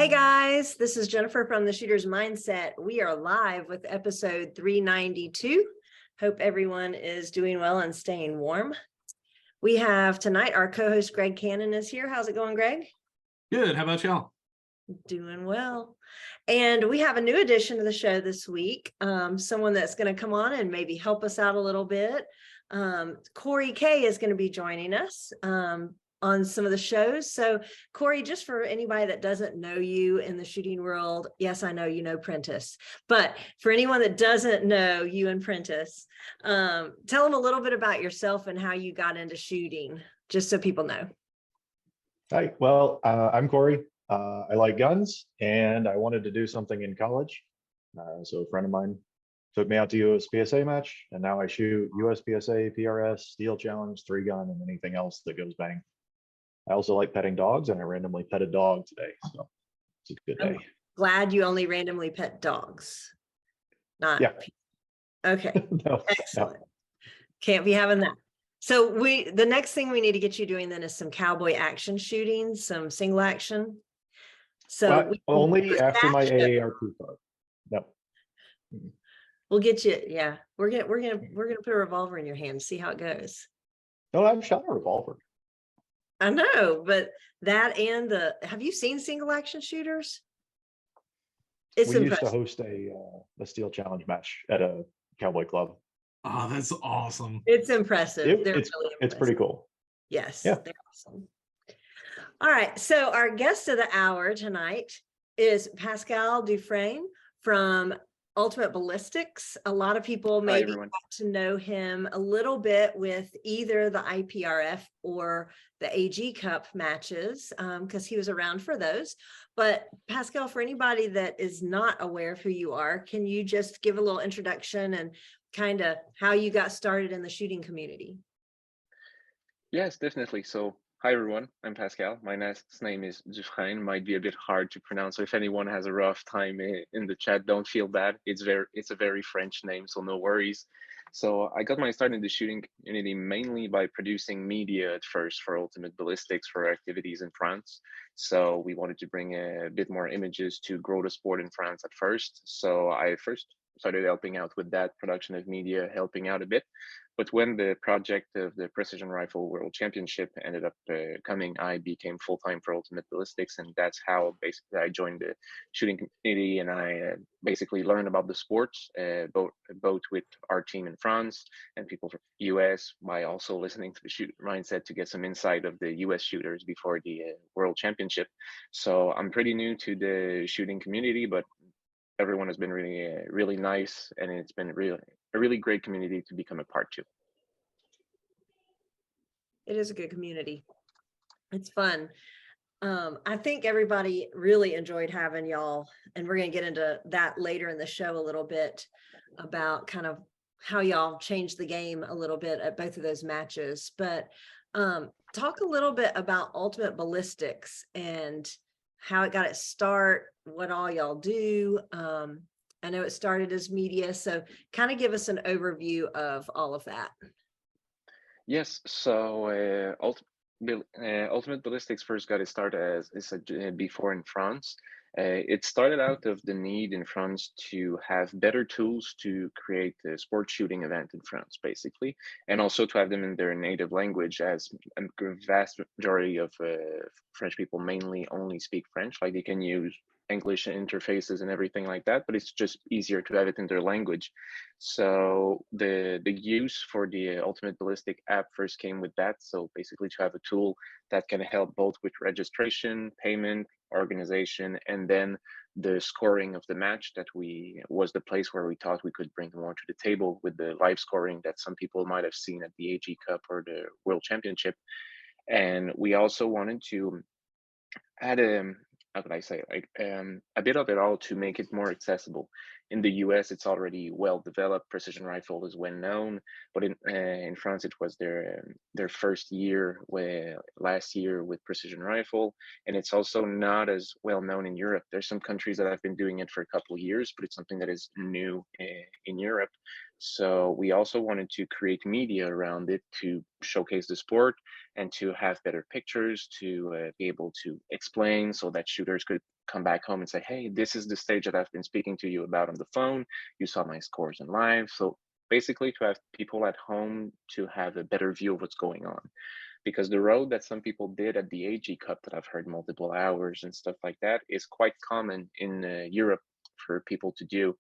Hey guys, this is Jennifer from the Shooter's Mindset. We are live with episode 392. Hope everyone is doing well and staying warm. We have tonight our co-host Greg Cannon is here. How's it going, Greg? Good. How about y'all? Doing well. And we have a new addition to the show this week. Someone that's going to come on and maybe help us out a little bit. Corey K is going to be joining us on some of the shows. So Corey, just for anybody that doesn't know you in the shooting world, yes, I know you know Prentice, but for anyone that doesn't know you and Prentice, tell them a little bit about yourself and how you got into shooting, just so people know. Hi, well, I'm Corey. I like guns and I wanted to do something in college. So a friend of mine took me out to USPSA match, and now I shoot USPSA, PRS, Steel Challenge, 3-gun, and anything else that goes bang. I also like petting dogs, and I randomly pet a dog today, so it's a good day. I'm glad you only randomly pet dogs. Not yeah. Okay. No, excellent. no. Can't be having that. So the next thing we need to get you doing then is some cowboy action shooting, some single action. So only after my AARP card. No. We'll get you. Yeah, we're gonna put a revolver in your hand, see how it goes. No, I've shot a revolver. I know, but that and have you seen single action shooters? It's we impressive. used to host a Steel Challenge match at a cowboy club. Oh, that's awesome. It's impressive. It's really impressive. It's pretty cool. Yes, yeah. They're awesome. All right, so our guest of the hour tonight is Pascal Dufresne from Ultimate Ballistics. A lot of people maybe got to know him a little bit with either the IPRF or the AG Cup matches, because he was around for those. But Pascal, for anybody that is not aware of who you are, can you just give a little introduction and kind of how you got started in the shooting community? Yes, definitely. So hi everyone, I'm Pascal. My last name is Dufresne. Might be a bit hard to pronounce, so if anyone has a rough time in the chat, don't feel bad. It's a very French name, so no worries. So I got my start in the shooting community mainly by producing media at first for Ultimate Ballistics for activities in France. So we wanted to bring a bit more images to grow the sport in France at first. So I first started helping out with that production of media, helping out a bit. But when the project of the Precision Rifle World Championship ended up coming, I became full-time for Ultimate Ballistics, and that's how basically I joined the shooting community, and I basically learned about the sports, both with our team in France and people from the US, by also listening to the Shooter Mindset to get some insight of the US shooters before the World Championship. So I'm pretty new to the shooting community, but everyone has been really nice, and it's been a really great community to become a part to. It is a good community. It's fun. I think everybody really enjoyed having y'all, and we're going to get into that later in the show a little bit about kind of how y'all changed the game a little bit at both of those matches. But talk a little bit about Ultimate Ballistics and how it got its start, what all y'all do. I know it started as media, so kind of give us an overview of all of that. Yes, so Ultimate Ballistics first got its start as before in France. It started out of the need in France to have better tools to create a sport shooting event in France, basically, and also to have them in their native language, as a vast majority of French people mainly only speak French. Like, they can use English interfaces and everything like that, but it's just easier to have it in their language. So the use for the Ultimate Ballistic app first came with that. So basically to have a tool that can help both with registration, payment, organization, and then the scoring of the match. That was the place where we thought we could bring more to the table with the live scoring that some people might have seen at the AG Cup or the World Championship. And we also wanted to add how could I say, like a bit of it all to make it more accessible. In the US, it's already well developed. Precision rifle is well known, but in France, it was their first year, last year with precision rifle, and it's also not as well known in Europe. There's some countries that have been doing it for a couple of years, but it's something that is new in Europe. So we also wanted to create media around it to showcase the sport and to have better pictures to be able to explain so that shooters could come back home and say, hey, this is the stage that I've been speaking to you about on the phone. You saw my scores in live. So basically to have people at home to have a better view of what's going on. Because the road that some people did at the AG Cup that I've heard multiple hours and stuff like that is quite common in Europe for people to do.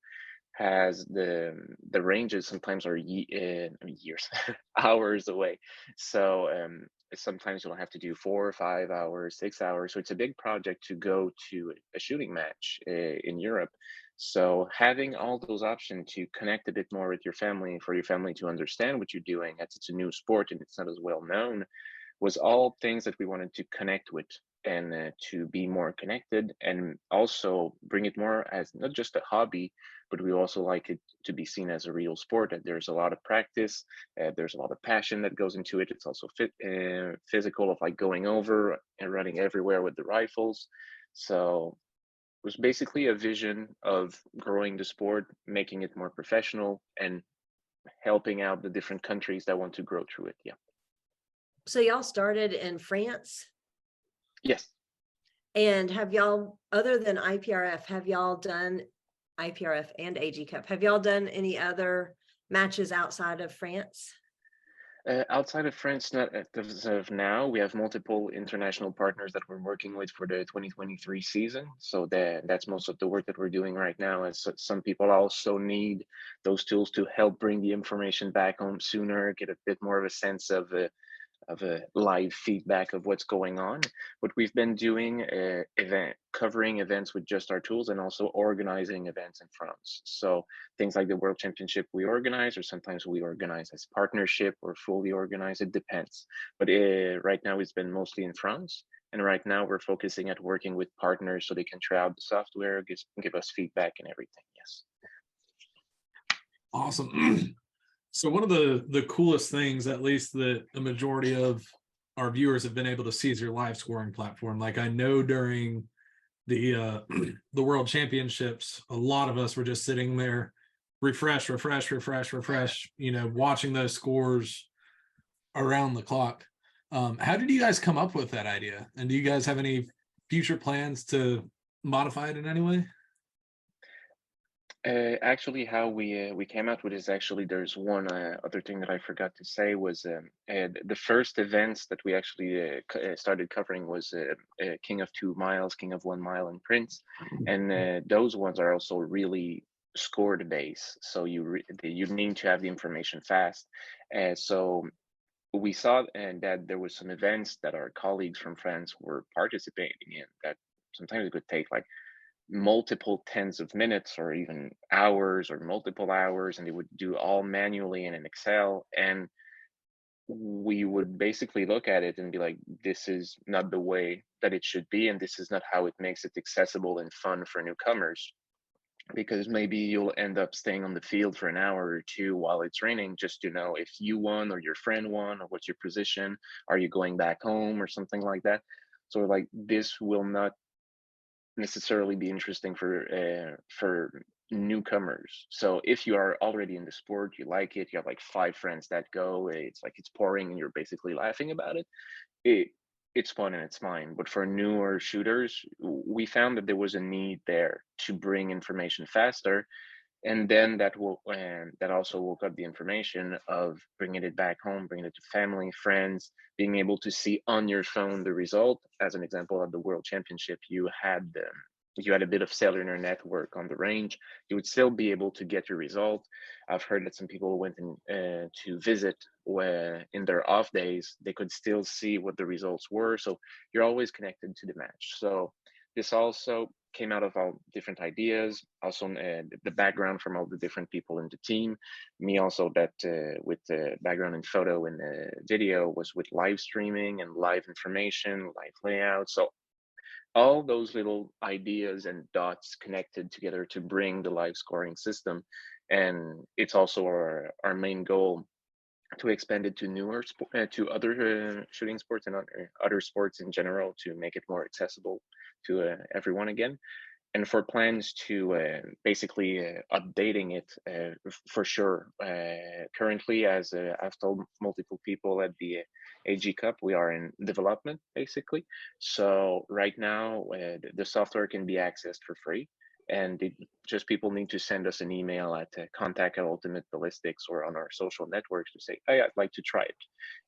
Has the ranges sometimes are years, hours away. So sometimes you'll have to do 4 or 5 hours, 6 hours. So it's a big project to go to a shooting match in Europe. So having all those options to connect a bit more with your family, for your family to understand what you're doing, as it's a new sport and it's not as well known, was all things that we wanted to connect with and to be more connected and also bring it more as not just a hobby, but we also like it to be seen as a real sport. That there's a lot of practice, there's a lot of passion that goes into it. It's also physical, of like going over and running everywhere with the rifles. So it was basically a vision of growing the sport, making it more professional, and helping out the different countries that want to grow through it. Yeah. So y'all started in France, Yes. and have y'all, other than IPRF, have y'all done IPRF and AG Cup? Have y'all done any other matches outside of France? Outside of France, not as of now, we have multiple international partners that we're working with for the 2023 season. So that's most of the work that we're doing right now. As some people also need those tools to help bring the information back home sooner, get a bit more of a sense of a live feedback of what's going on. But we've been doing covering events with just our tools and also organizing events in France. So things like the World Championship we organize, or sometimes we organize as partnership or fully organized, it depends. But right now it's been mostly in France. And right now we're focusing at working with partners so they can try out the software, give us feedback and everything. Yes. Awesome. So one of the coolest things, at least that the majority of our viewers have been able to see, is your live scoring platform. Like, I know during the the World Championships, a lot of us were just sitting there, refresh, you know, watching those scores around the clock. How did you guys come up with that idea? And do you guys have any future plans to modify it in any way? Actually, how we came out with is actually there's one other thing that I forgot to say was the first events that we actually started covering was King of 2 miles, King of 1 mile, and Prince, and those ones are also really scored based. So you need to have the information fast. So we saw that there was some events that our colleagues from France were participating in that sometimes it could take like multiple tens of minutes or even hours or multiple hours, and they would do all manually in an Excel. And we would basically look at it and be like, this is not the way that it should be, and this is not how it makes it accessible and fun for newcomers, because maybe you'll end up staying on the field for an hour or two while it's raining just to know if you won or your friend won, or what's your position, are you going back home or something like that. So like, this will not necessarily be interesting for newcomers. So if you are already in the sport, you like it, you have like 5 friends that go, it's like it's pouring and you're basically laughing about it's fun and it's fine. But for newer shooters, we found that there was a need there to bring information faster, and then that also woke up the information of bringing it back home, bringing it to family, friends, being able to see on your phone the result. As an example, at the World Championship, you had a bit of cellular network on the range, you would still be able to get your result. I've heard that some people went in to visit where in their off days they could still see what the results were. So you're always connected to the match. So this also came out of all different ideas, also the background from all the different people in the team. Me also, that with the background in photo and video, was with live streaming and live information, live layout. So all those little ideas and dots connected together to bring the live scoring system. And it's also our main goal to expand it to to other shooting sports and other sports in general, to make it more accessible to everyone again. and for plans to basically updating it for sure. Currently, as I've told multiple people at the AG Cup, we are in development basically. So right now, the software can be accessed for free, and just people need to send us an email at contact@Ultimate Ballistics or on our social networks to say, hey, I'd like to try it.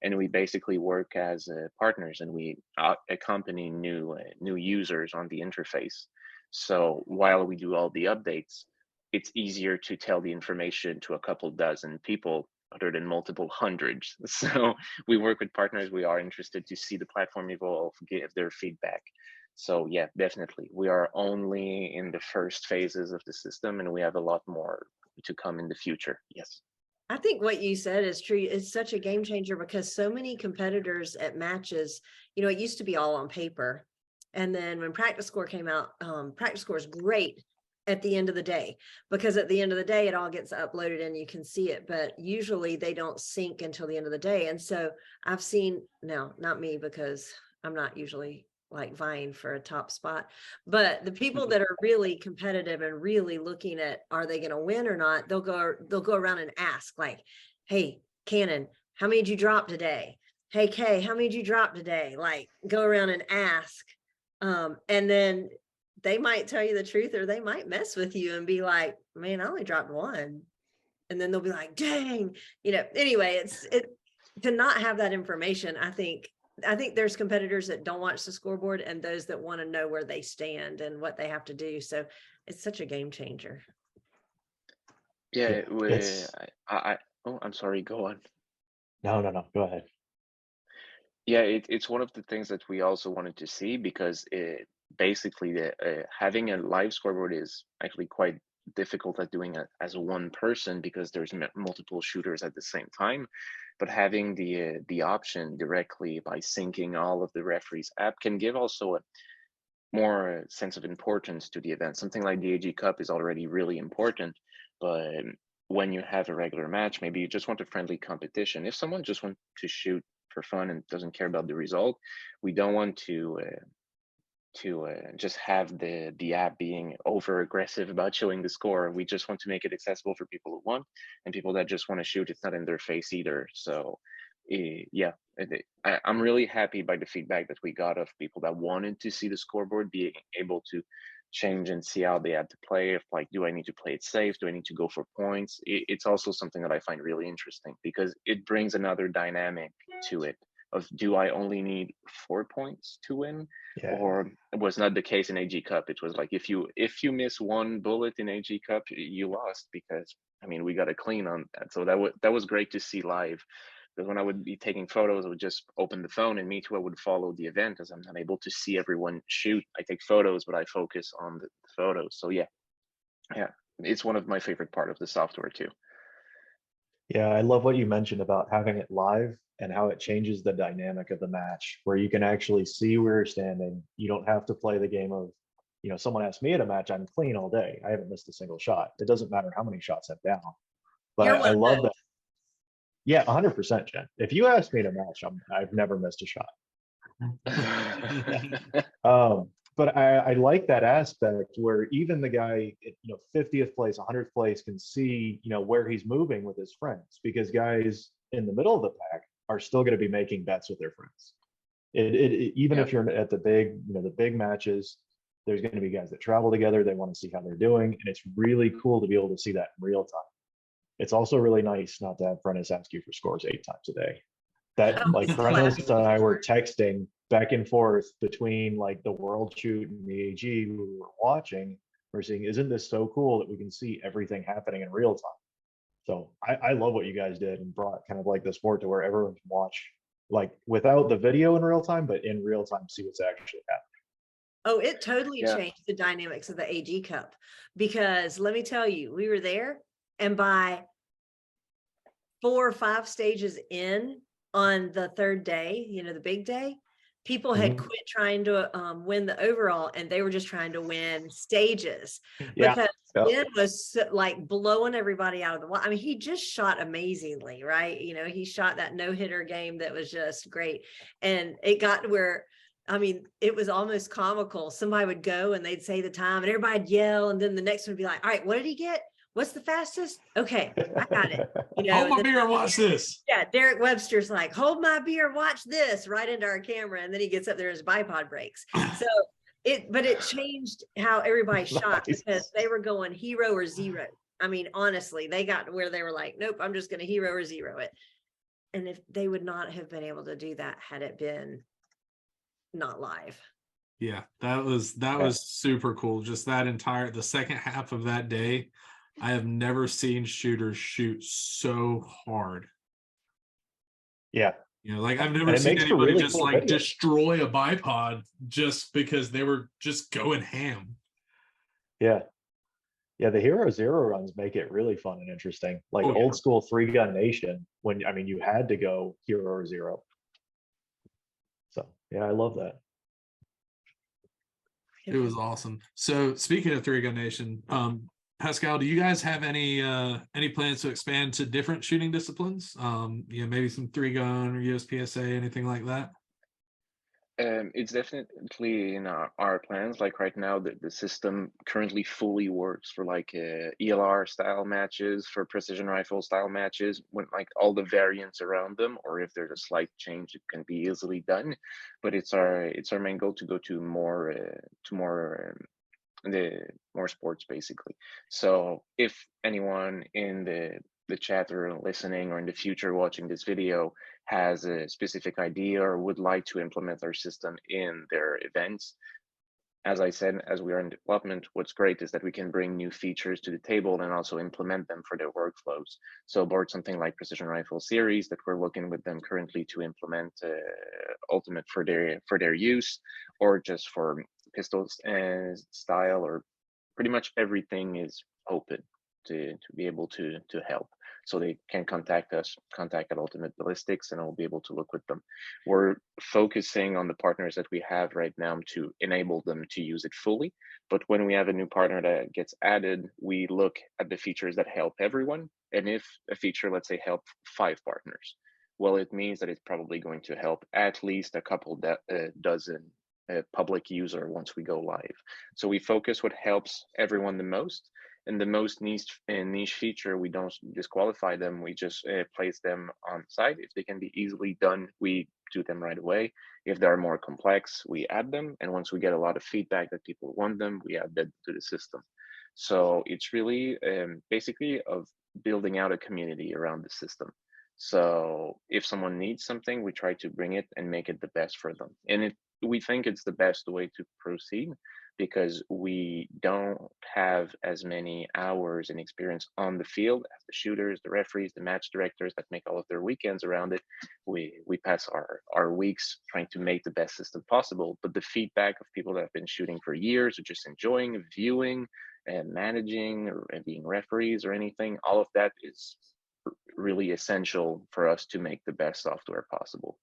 And we basically work as partners, and we accompany new users on the interface. So while we do all the updates, it's easier to tell the information to a couple dozen people other than multiple hundreds. So we work with partners. We are interested to see the platform evolve, give their feedback. So yeah, definitely. We are only in the first phases of the system, and we have a lot more to come in the future. Yes. I think what you said is true. It's such a game changer because so many competitors at matches, it used to be all on paper. And then when practice score came out, practice score is great at the end of the day, because at the end of the day, it all gets uploaded and you can see it, but usually they don't sync until the end of the day. And so I've seen, now, not me, because I'm not usually like vying for a top spot, but the people that are really competitive and really looking at, are they going to win or not? They'll go around and ask like, hey, Cannon, how many did you drop today? Hey, Kay, how many did you drop today? Like, go around and ask. And then they might tell you the truth, or they might mess with you and be like, man, I only dropped one. And then they'll be like, dang, anyway, it's to not have that information. I think there's competitors that don't watch the scoreboard and those that want to know where they stand and what they have to do. So it's such a game changer. Yeah, It's oh, I'm sorry, go on. no, go ahead. Yeah, it's one of the things that we also wanted to see, because basically having a live scoreboard is actually quite difficult at doing it as one person, because there's multiple shooters at the same time. But having the option directly by syncing all of the referees app can give also a more sense of importance to the event. Something like the AG Cup is already really important, but when you have a regular match, maybe you just want a friendly competition. If someone just wants to shoot for fun and doesn't care about the result, we don't want to just have the app being over aggressive about showing the score. We just want to make it accessible for people who want, and people that just want to shoot. It's not in their face either. So yeah, I'm really happy by the feedback that we got of people that wanted to see the scoreboard, being able to change and see how they had to play. If like, do I need to play it safe? Do I need to go for points? It's also something that I find really interesting, because it brings another dynamic to it of, do I only need 4 points to win? Yeah. Or it was not the case in AG Cup. It was like, if you miss one bullet in AG Cup, you lost, because I mean, we got a clean on that. So that was great to see live. Because when I would be taking photos, I would just open the phone, and me too, I would follow the event, as I'm not able to see everyone shoot. I take photos, but I focus on the photos. So yeah, it's one of my favorite part of the software too. Yeah, I love what you mentioned about having it live and how it changes the dynamic of the match, where you can actually see where you're standing. You don't have to play the game of, someone asked me at a match, I'm clean all day. I haven't missed a single shot. It doesn't matter how many shots I'm down. But You're I one of love those. that. Yeah, 100%, Jen. If you ask me to match, I've never missed a shot. But I like that aspect where even the guy, 50th place, 100th place can see, where he's moving with his friends, because guys in the middle of the pack are still going to be making bets with their friends. Even if you're at the big matches, there's going to be guys that travel together. They want to see how they're doing. And it's really cool to be able to see that in real time. It's also really nice not to have Prentice ask you for scores 8 times a day. That like Prentice and I were texting back and forth between like the World Shoot and the AG we were watching. We're seeing, isn't this so cool that we can see everything happening in real time? So I love what you guys did and brought kind of like the sport to where everyone can watch, like without the video in real time, but in real time, see what's actually happening. Oh, it totally changed the dynamics of the AG Cup, because let me tell you, we were there, and by 4 or 5 stages in on the third day, the big day, people had quit trying to win the overall, and they were just trying to win stages. Because Ben was like blowing everybody out of the water. I mean, he just shot amazingly, right? He shot that no-hitter game that was just great. And it got to where I mean, it was almost comical. Somebody would go and they'd say the time and everybody'd yell. And then the next one would be like, all right, what did he get? What's the fastest? Okay, I got it. You know, Hold and my then, beer and watch this. yeah, Derek Webster's like, hold my beer, watch this right into our camera. And then he gets up there, his bipod breaks. So but it changed how everybody shot Nice. because they were going hero or zero. I mean, honestly, they got to where they were like, nope, I'm just going to hero or zero it. And if they would not have been able to do that had it been not live. Yeah, that was super cool. Just the second half of that day, I have never seen shooters shoot so hard. Yeah. You know, like I've And never it seen makes for anybody really just cool like videos. destroy a bipod just because they were just going ham. Yeah. Yeah, the Hero Zero runs make it really fun and interesting. Like Oh, yeah. old school 3-gun nation, when I mean you had to go Hero or Zero. So yeah, I love that. It was awesome. So speaking of 3-Gun Nation, Pascal, do you guys have any plans to expand to different shooting disciplines? You know, maybe some 3-gun or USPSA, anything like that? It's definitely in our plans. Like right now, the system currently fully works for like ELR style matches, for precision rifle style matches, when like all the variants around them, or if there's a slight change, it can be easily done. But it's our main goal to go to more the more sports basically. So if anyone in the chat or listening or in the future watching this video has a specific idea or would like to implement our system in their events, as I said, as we are in development, what's great is that we can bring new features to the table and also implement them for their workflows. So board something like Precision Rifle Series that we're looking with them currently to implement Ultimate for their use, or just for pistols and style, or pretty much everything is open to be able to help. So they can contact us, contact at Ultimate Ballistics, and I'll be able to look with them. We're focusing on the partners that we have right now to enable them to use it fully. But when we have a new partner that gets added, we look at the features that help everyone. And if a feature, let's say, help 5 partners, well, it means that it's probably going to help at least a couple dozen public user once we go live. So we focus what helps everyone the most, and the most niche feature, we don't disqualify them. We just place them on site. If they can be easily done, we do them right away. If they are more complex, we add them. And once we get a lot of feedback that people want them, we add them to the system. So it's really basically of building out a community around the system. So if someone needs something, we try to bring it and make it the best for them. And we think it's the best way to proceed, because we don't have as many hours and experience on the field as the shooters, the referees, the match directors that make all of their weekends around it. We pass our weeks trying to make the best system possible. But the feedback of people that have been shooting for years or just enjoying viewing and managing or being referees or anything, all of that is really essential for us to make the best software possible.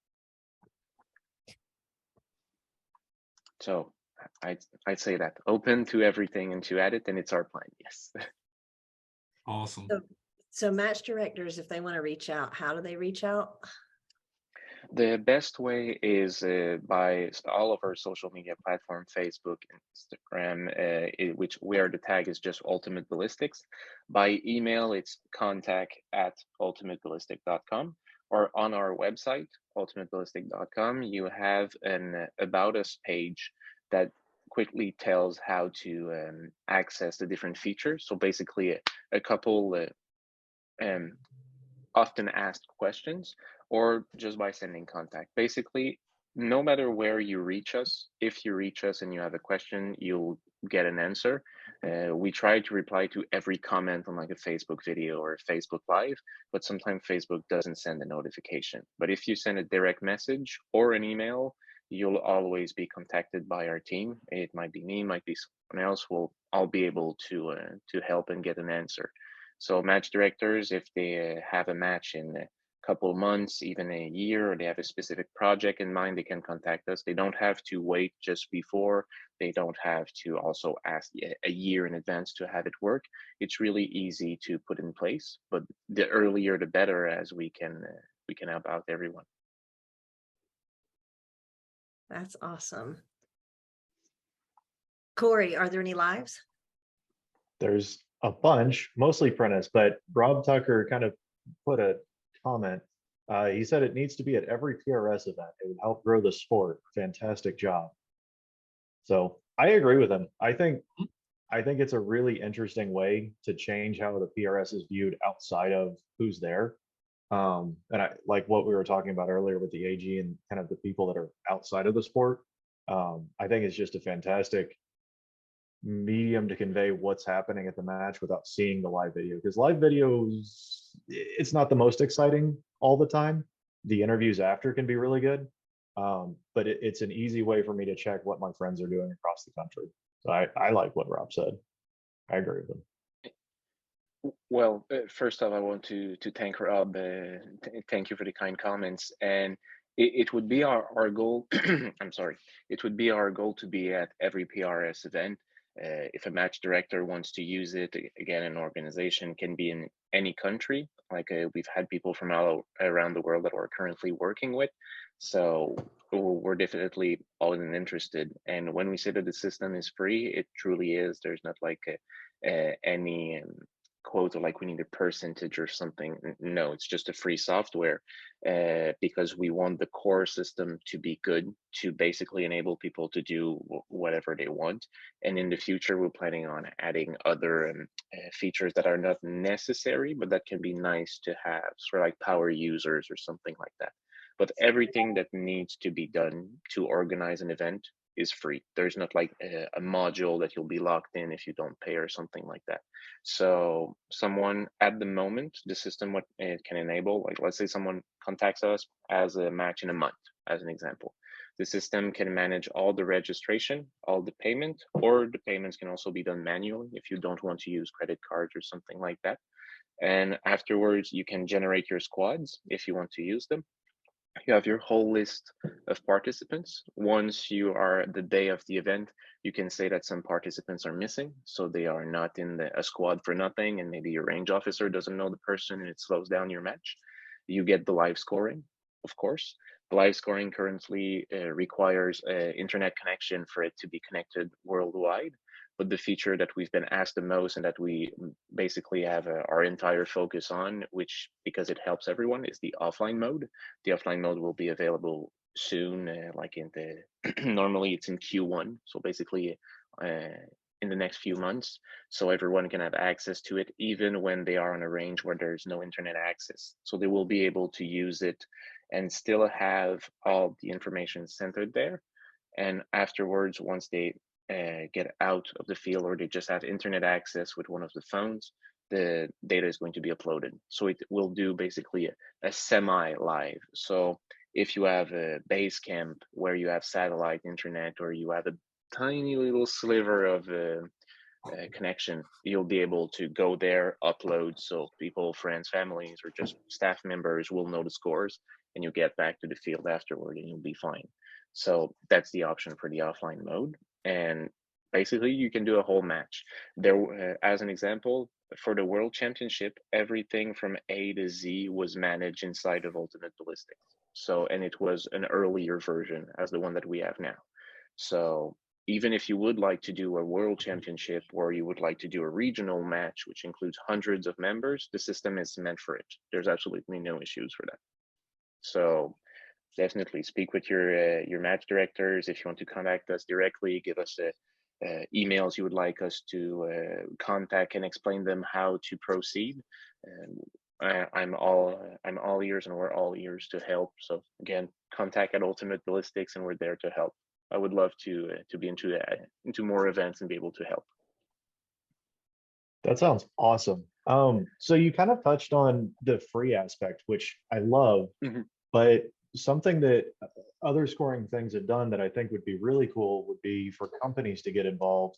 So I'd say that open to everything and to add it, and it's our plan. Yes. Awesome. So match directors, if they want to reach out, how do they reach out? The best way is by all of our social media platform, Facebook, Instagram, where the tag is just Ultimate Ballistics. By email, it's contact@ultimateballistic.com, or on our website, ultimateballistic.com, you have an About Us page that quickly tells how to access the different features. So basically a couple often asked questions, or just by sending contact. Basically, no matter where you reach us, if you reach us and you have a question, you'll get an answer. We try to reply to every comment on like a Facebook video or a Facebook Live, but sometimes Facebook doesn't send a notification. But if you send a direct message or an email, you'll always be contacted by our team. It might be me, might be someone else. I'll be able to help and get an answer. So match directors, if they have a match in a couple of months, even a year, or they have a specific project in mind, they can contact us. They don't have to wait just before. They don't have to also ask a year in advance to have it work. It's really easy to put in place, but the earlier the better, as we can help out everyone. That's awesome. Corey, are there any lives? There's a bunch, mostly Prentice, but Rob Tucker kind of put a comment. He said it needs to be at every PRS event. It would help grow the sport. Fantastic job. So I agree with him. I think it's a really interesting way to change how the PRS is viewed outside of who's there. And I like what we were talking about earlier with the AG and kind of the people that are outside of the sport. I think it's just a fantastic medium to convey what's happening at the match without seeing the live video, because live videos, it's not the most exciting all the time. The interviews after can be really good, but it's an easy way for me to check what my friends are doing across the country. So I like what Rob said. I agree with him. Well, first off, I want to thank Rob. Thank you for the kind comments. And it would be our goal. I'm sorry. It would be our goal to be at every PRS event. If a match director wants to use it, again, an organization can be in any country. Like we've had people from all around the world that we're currently working with. So we're definitely all in interested. And when we say that the system is free, it truly is. There's not like any quote or like we need a percentage or something. No, it's just a free software because we want the core system to be good to basically enable people to do whatever they want. And in the future, we're planning on adding other features that are not necessary, but that can be nice to have, sort of like power users or something like that. But everything that needs to be done to organize an event is free. There's not like a module that you'll be locked in if you don't pay or something like that. So someone at the moment, the system, what it can enable, like let's say someone contacts us as a match in a month, as an example. The system can manage all the registration, all the payment, or the payments can also be done manually if you don't want to use credit cards or something like that. And afterwards, you can generate your squads if you want to use them. You have your whole list of participants. Once you are the day of the event, you can say that some participants are missing, so they are not in a squad for nothing, and maybe your range officer doesn't know the person and it slows down your match. You get the live scoring, of course. The live scoring currently requires an internet connection for it to be connected worldwide. But the feature that we've been asked the most and that we basically have our entire focus on, which because it helps everyone, is the offline mode. The offline mode will be available soon, like in the normally it's in Q1, so basically in the next few months, so everyone can have access to it even when they are on a range where there's no internet access. So they will be able to use it and still have all the information centered there. And afterwards, once they get out of the field or they just have internet access with one of the phones, the data is going to be uploaded. So it will do basically a semi-live. So if you have a base camp where you have satellite internet or you have a tiny little sliver of connection, you'll be able to go there, upload, so people, friends, families, or just staff members will know the scores, and you get back to the field afterward and you'll be fine. So that's the option for the offline mode. And basically you can do a whole match. There, as an example, for the World Championship, everything from A to Z was managed inside of Ultimate Ballistics. So, and it was an earlier version as the one that we have now. So even if you would like to do a World Championship or you would like to do a regional match, which includes hundreds of members, the system is meant for it. There's absolutely no issues for that. So definitely speak with your match directors. If you want to contact us directly, give us emails you would like us to contact and explain them how to proceed. I'm all ears, and we're all ears to help. So again, contact at Ultimate Ballistics, and we're there to help. I would love to be into more events and be able to help. That sounds awesome. So you kind of touched on the free aspect, which I love, but something that other scoring things have done that I think would be really cool would be for companies to get involved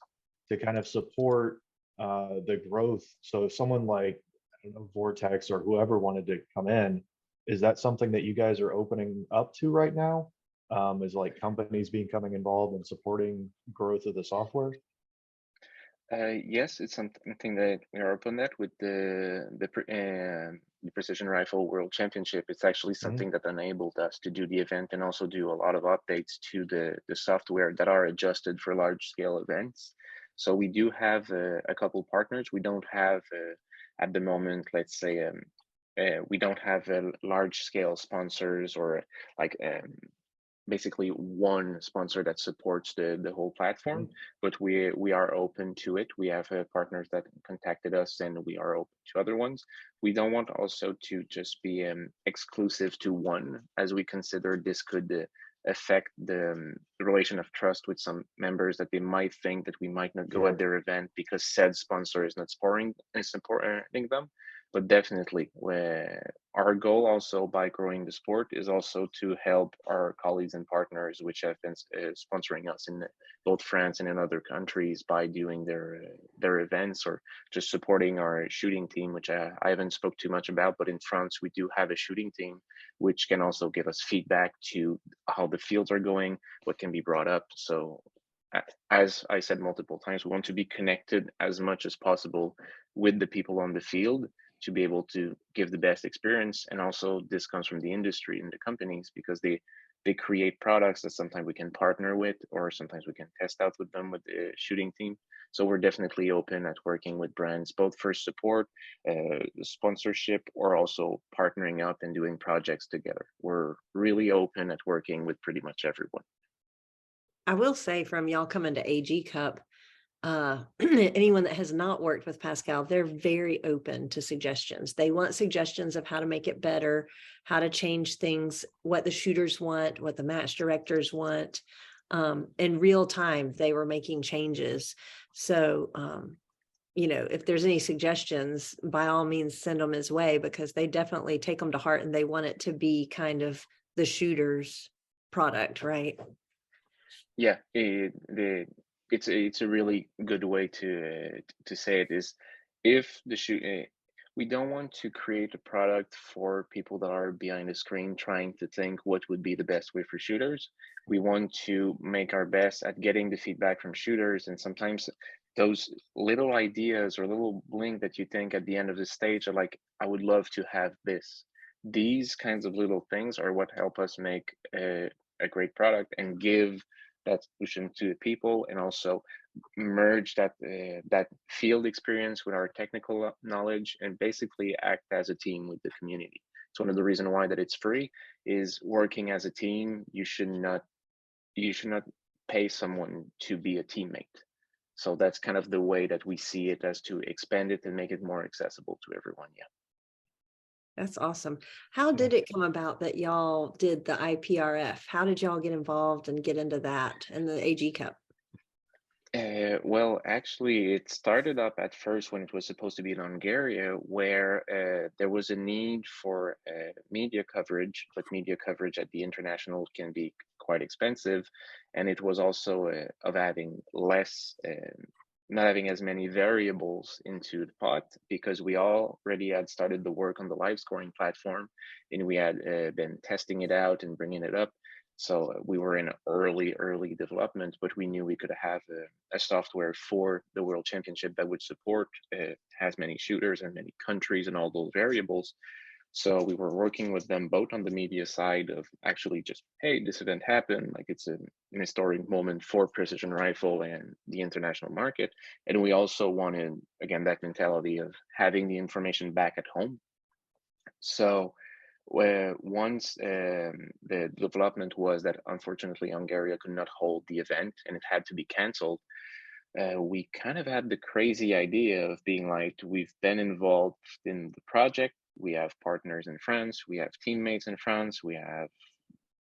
to kind of support the growth. So if someone like, I don't know, Vortex or whoever wanted to come in, is that something that you guys are opening up to right now? Is like companies becoming involved and supporting growth of the software? Yes, it's something that we are open at with the Precision Rifle World Championship. It's actually Mhm. something that enabled us to do the event and also do a lot of updates to the software that are adjusted for large scale events. So we do have a couple partners. We don't have at the moment, let's say, we don't have large scale sponsors or like basically one sponsor that supports the whole platform, Mhm. but we are open to it. We have partners that contacted us and we are open to other ones. We don't want also to just be exclusive to one, as we consider this could affect the relation of trust with some members, that they might think that we might not go at Sure. their event because said sponsor is not supporting them. But definitely, our goal also by growing the sport is also to help our colleagues and partners which have been sponsoring us in both France and in other countries by doing their events, or just supporting our shooting team, which I haven't spoke too much about, but in France we do have a shooting team which can also give us feedback to how the fields are going, what can be brought up. So as I said multiple times, we want to be connected as much as possible with the people on the field to be able to give the best experience. And also this comes from the industry and the companies, because they create products that sometimes we can partner with, or sometimes we can test out with them with the shooting team. So we're definitely open at working with brands, both for support, sponsorship, or also partnering up and doing projects together. We're really open at working with pretty much everyone. I will say, from y'all coming to AG Cup, anyone that has not worked with Pascal, they're very open to suggestions. They want suggestions of how to make it better, how to change things, what the shooters want, what the match directors want. In real time, they were making changes. So, if there's any suggestions, by all means, send them his way, because they definitely take them to heart and they want it to be kind of the shooter's product, right? Yeah, it's a really good way to say it is, if the shoot we don't want to create a product for people that are behind the screen trying to think what would be the best way for shooters. We want to make our best at getting the feedback from shooters, and sometimes those little ideas or little blink that you think at the end of the stage are like, I would love to have this. These kinds of little things are what help us make a great product and give that solution to the people, and also merge that field experience with our technical knowledge, and basically act as a team with the community. It's one of the reasons why that it's free, is working as a team. You should not pay someone to be a teammate. So that's kind of the way that we see it, as to expand it and make it more accessible to everyone. Yeah. That's awesome. How Yeah. did it come about that y'all did the IPRF? How did y'all get involved and get into that and the AG Cup? Well, actually, it started up at first when it was supposed to be in Hungary, where there was a need for media coverage, but media coverage at the international can be quite expensive, and it was also of having less, not having as many variables into the pot, because we already had started the work on the live scoring platform, and we had been testing it out and bringing it up. So we were in early development, but we knew we could have a software for the World Championship that would support as many shooters and many countries and all those variables. So we were working with them both on the media side of actually just, hey, this event happened, like it's an historic moment for precision rifle and the international market. And we also wanted, again, that mentality of having the information back at home. So where once the development was that unfortunately Hungary could not hold the event and it had to be canceled, we kind of had the crazy idea of being like, we've been involved in the project, we have partners in France, we have teammates in France, we have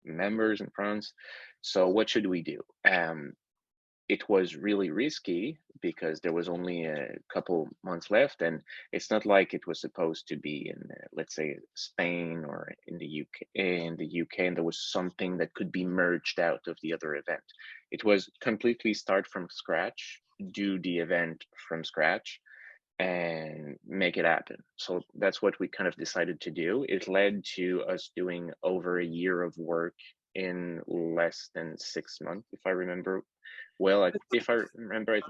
members in France, so what should we do? It was really risky because there was only a couple months left, and it's not like it was supposed to be in let's say Spain or in the UK, and there was something that could be merged out of the other event. It was completely start from scratch, do the event from scratch, and make it happen. So that's what we kind of decided to do. It led to us doing over a year of work in less than 6 months, if I remember well. If I remember it,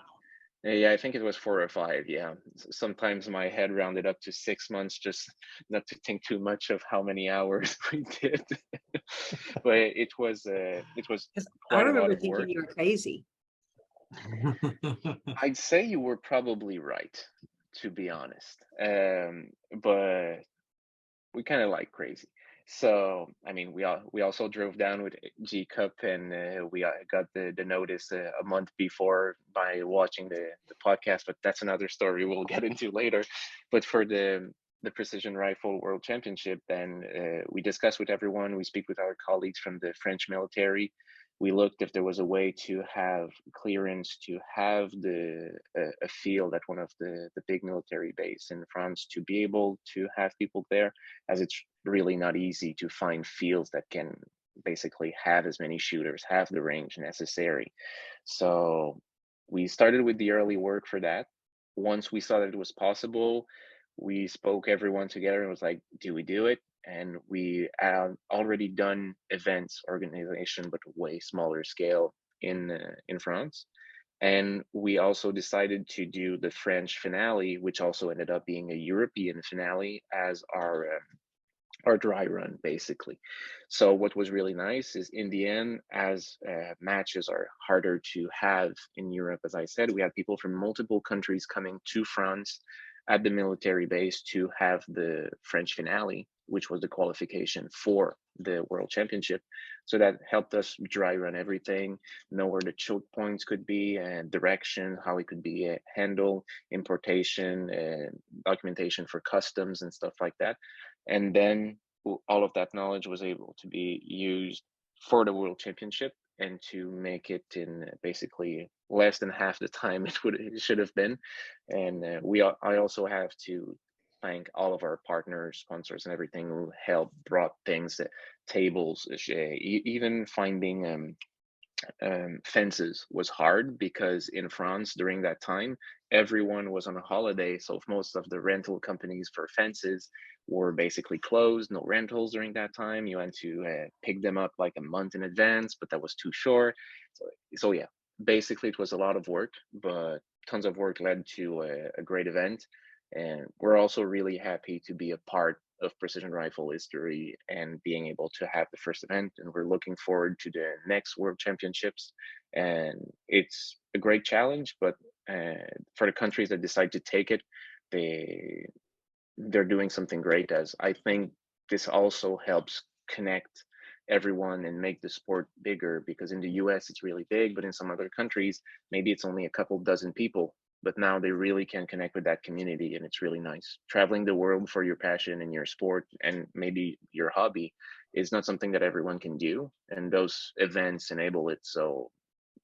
Yeah, I think it was 4 or 5. Yeah, sometimes my head rounded up to 6 months, just not to think too much of how many hours we did. But it was 'Cause I quite a lot remember of thinking work. you were crazy. I'd say you were probably right, to be honest. But we kind of like crazy. So I mean, we also drove down with G Cup, and we got the notice a month before by watching the podcast. But that's another story we'll get into later. But for the Precision Rifle World Championship, then we discussed with everyone. We speak with our colleagues from the French military. We looked if there was a way to have clearance to have a field at one of the big military base in France to be able to have people there, as it's really not easy to find fields that can basically have as many shooters, have the range necessary. So we started with the early work for that. Once we saw that it was possible, we spoke everyone together and was like, do we do it? And we have already done events organization, but way smaller scale in France. And we also decided to do the French finale, which also ended up being a European finale as our dry run, basically. So what was really nice is, in the end, as matches are harder to have in Europe, as I said, we had people from multiple countries coming to France at the military base to have the French finale, which was the qualification for the World Championship. So that helped us dry run everything, know where the choke points could be, and direction, how it could be handled, importation, documentation for customs and stuff like that. And then all of that knowledge was able to be used for the World Championship, and to make it in basically less than half the time it should have been. And I also have to thank all of our partners, sponsors, and everything who helped brought things, tables, even finding fences was hard, because in France during that time everyone was on a holiday, so most of the rental companies for fences were basically closed. No rentals during that time. You had to pick them up like a month in advance, but that was too short. So yeah, basically it was a lot of work, but tons of work led to a great event. And we're also really happy to be a part of precision rifle history and being able to have the first event. And we're looking forward to the next World Championships. And it's a great challenge, but for the countries that decide to take it, they're doing something great, as I think this also helps connect everyone and make the sport bigger, because in the US it's really big, but in some other countries maybe it's only a couple dozen people, but now they really can connect with that community. And it's really nice. Traveling the world for your passion and your sport and maybe your hobby is not something that everyone can do, and those events enable it. So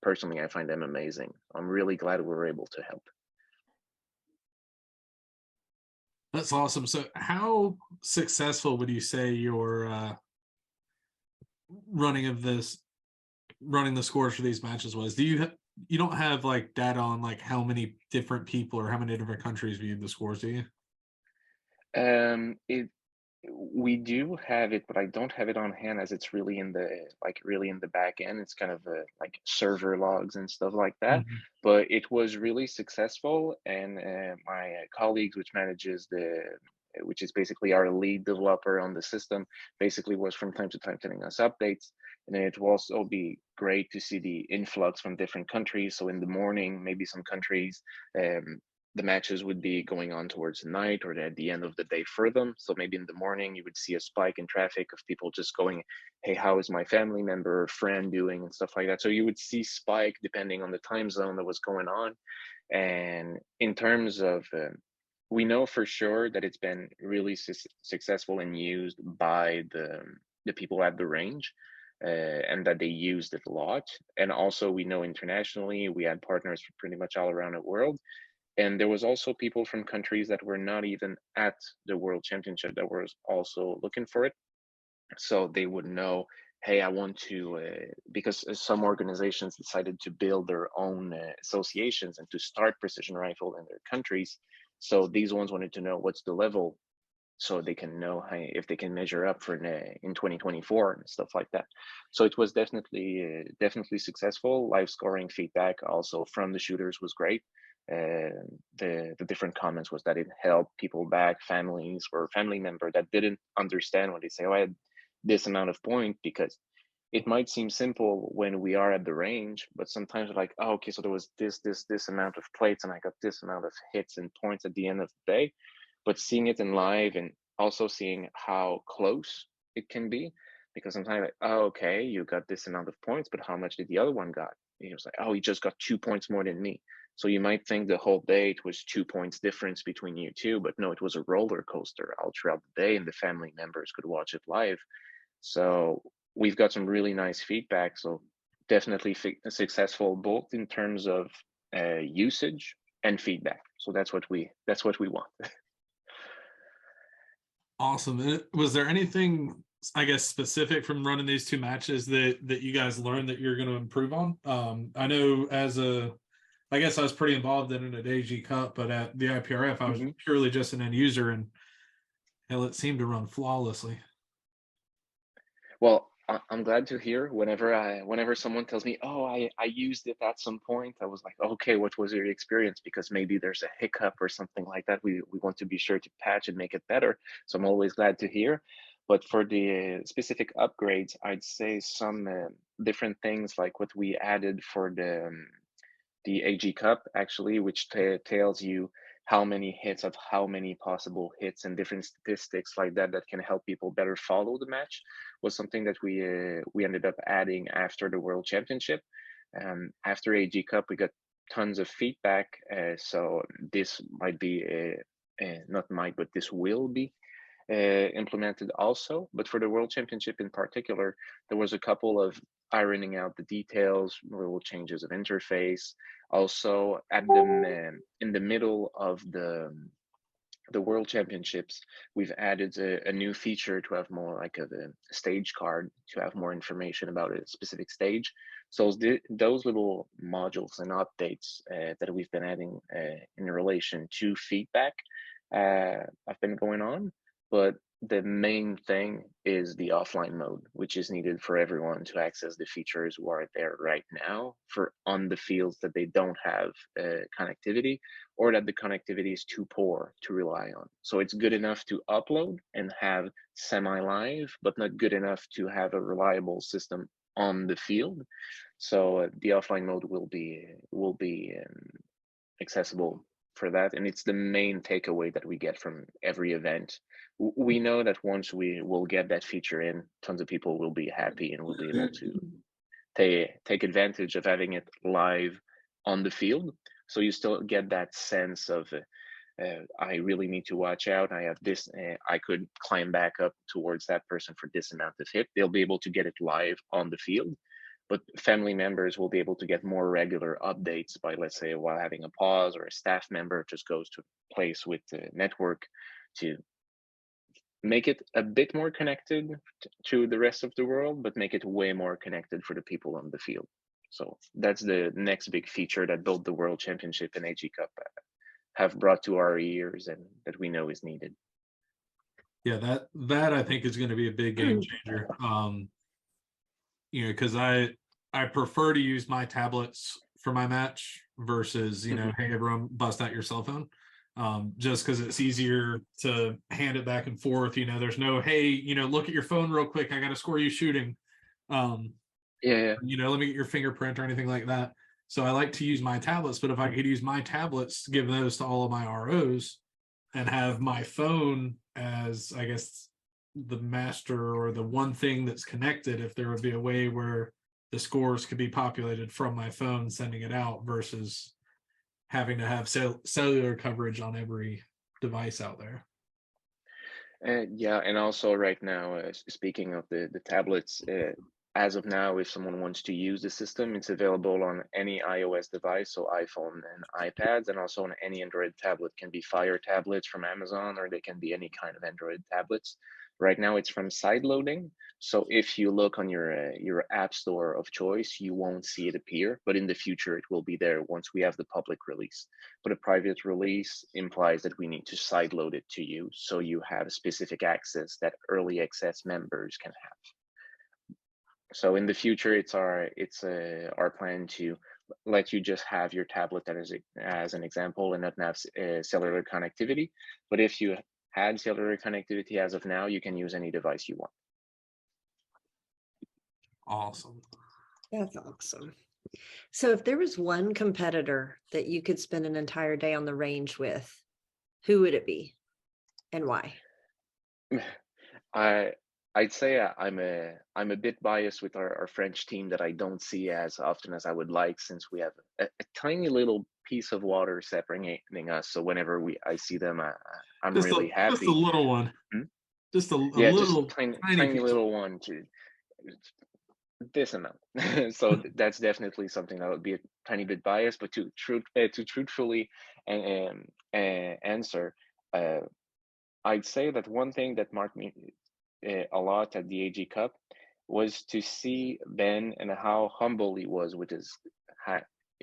personally, I find them amazing. I'm really glad we were able to help. That's awesome. So how successful would you say your running of this running the scores for these matches was? You don't have like data on like how many different people or how many different countries viewed the scores, do you? It We do have it, but I don't have it on hand, as it's really in the back end. It's kind of like server logs and stuff like that. Mhm. But it was really successful, and my colleagues, which is basically our lead developer on the system, basically was from time to time sending us updates. And it will also be great to see the influx from different countries. So in the morning, maybe some countries, the matches would be going on towards the night or at the end of the day for them. So maybe in the morning you would see a spike in traffic of people just going, hey, how is my family member or friend doing, and stuff like that. So you would see spike depending on the time zone that was going on. And in terms of, we know for sure that it's been really successful and used by the people at the range. And that they used it a lot. And also, we know internationally, we had partners from pretty much all around the world. And there was also people from countries that were not even at the World Championship that were also looking for it. So they would know, hey, I want to, because some organizations decided to build their own associations and to start precision rifle in their countries. So these ones wanted to know what's the level, so they can know if they can measure up for in 2024 and stuff like that. So it was definitely successful. Live scoring feedback also from the shooters was great. the different comments was that it helped people back, families or family member that didn't understand when they say, oh, I had this amount of point, because it might seem simple when we are at the range, but sometimes we're like, oh, okay, so there was this amount of plates and I got this amount of hits and points at the end of the day. But seeing it in live and also seeing how close it can be, because sometimes like, oh, okay, you got this amount of points, but how much did the other one got? And he was like, oh, he just got 2 points more than me. So you might think the whole day it was 2 points difference between you two, but no, it was a roller coaster all throughout the day, and the family members could watch it live. So we've got some really nice feedback. So definitely successful both in terms of usage and feedback. So that's what we want. Awesome. Was there anything, I guess, specific from running these two matches that you guys learned that you're going to improve on? I know I guess I was pretty involved in it at AG Cup, but at the IPRF, I was purely just an end user, and hell, it seemed to run flawlessly. Well, I'm glad to hear. Whenever someone tells me, oh, I used it at some point, I was like, okay, what was your experience? Because maybe there's a hiccup or something like that. We want to be sure to patch and make it better. So I'm always glad to hear. But for the specific upgrades, I'd say some different things like what we added for the AG Cup, actually, which tells you how many hits of how many possible hits and different statistics like that that can help people better follow the match, was something that we ended up adding after the World Championship. After AG Cup, we got tons of feedback. So this might be not might, but this will be implemented also. But for the World Championship in particular, there was a couple of ironing out the details, little changes of interface. Also, at the in the middle of the World Championships, we've added a new feature to have more like a stage card, to have more information about a specific stage. So those little modules and updates that we've been adding in relation to feedback have been going on. But the main thing is the offline mode, which is needed for everyone to access the features who are there right now for on the fields that they don't have connectivity, or that the connectivity is too poor to rely on. So it's good enough to upload and have semi-live, but not good enough to have a reliable system on the field. So the offline mode will be accessible for that, and it's the main takeaway that we get from every event. We know that once we will get that feature in, tons of people will be happy and will be able to take advantage of having it live on the field. So you still get that sense of I really need to watch out. I have this, I could climb back up towards that person for this amount of hit. They'll be able to get it live on the field, but family members will be able to get more regular updates by, let's say, while having a pause, or a staff member just goes to a place with the network to make it a bit more connected to the rest of the world, but make it way more connected for the people on the field. So that's the next big feature that both the World Championship and AG Cup have brought to our ears, and that we know is needed. Yeah, that I think is going to be a big game changer. Because I prefer to use my tablets for my match versus, hey, everyone bust out your cell phone. Just because it's easier to hand it back and forth. There's no, hey, look at your phone real quick, I got to score you shooting. Yeah. Let me get your fingerprint or anything like that. So I like to use my tablets, but if I could use my tablets, give those to all of my ROs, and have my phone as, I guess, the master or the one thing that's connected, if there would be a way where the scores could be populated from my phone sending it out versus having to have cellular coverage on every device out there. Yeah, and also right now, speaking of the tablets, as of now, if someone wants to use the system, it's available on any iOS device, so iPhone and iPads, and also on any Android tablet. Can be Fire tablets from Amazon, or they can be any kind of Android tablets. Right now, it's from side loading. So if you look on your app store of choice, you won't see it appear, but in the future, it will be there once we have the public release. But a private release implies that we need to side load it to you, so you have specific access that early access members can have. So in the future, it's our plan to let you just have your tablet as an example and not have cellular connectivity. But if you had cellular connectivity as of now, you can use any device you want. Awesome. That's awesome. So if there was one competitor that you could spend an entire day on the range with, who would it be and why? I'd say I'm a bit biased with our French team that I don't see as often as I would like, since we have a tiny little piece of water separating us. So whenever I see them, I'm really Just a happy. little one. Hmm? Just a Yeah, just little tiny tiny piece. little one to this amount. So that's definitely something that would be a tiny bit biased, but to truthfully and answer, uh, I'd say that one thing that marked me a lot at the AG Cup was to see Ben and how humble he was with his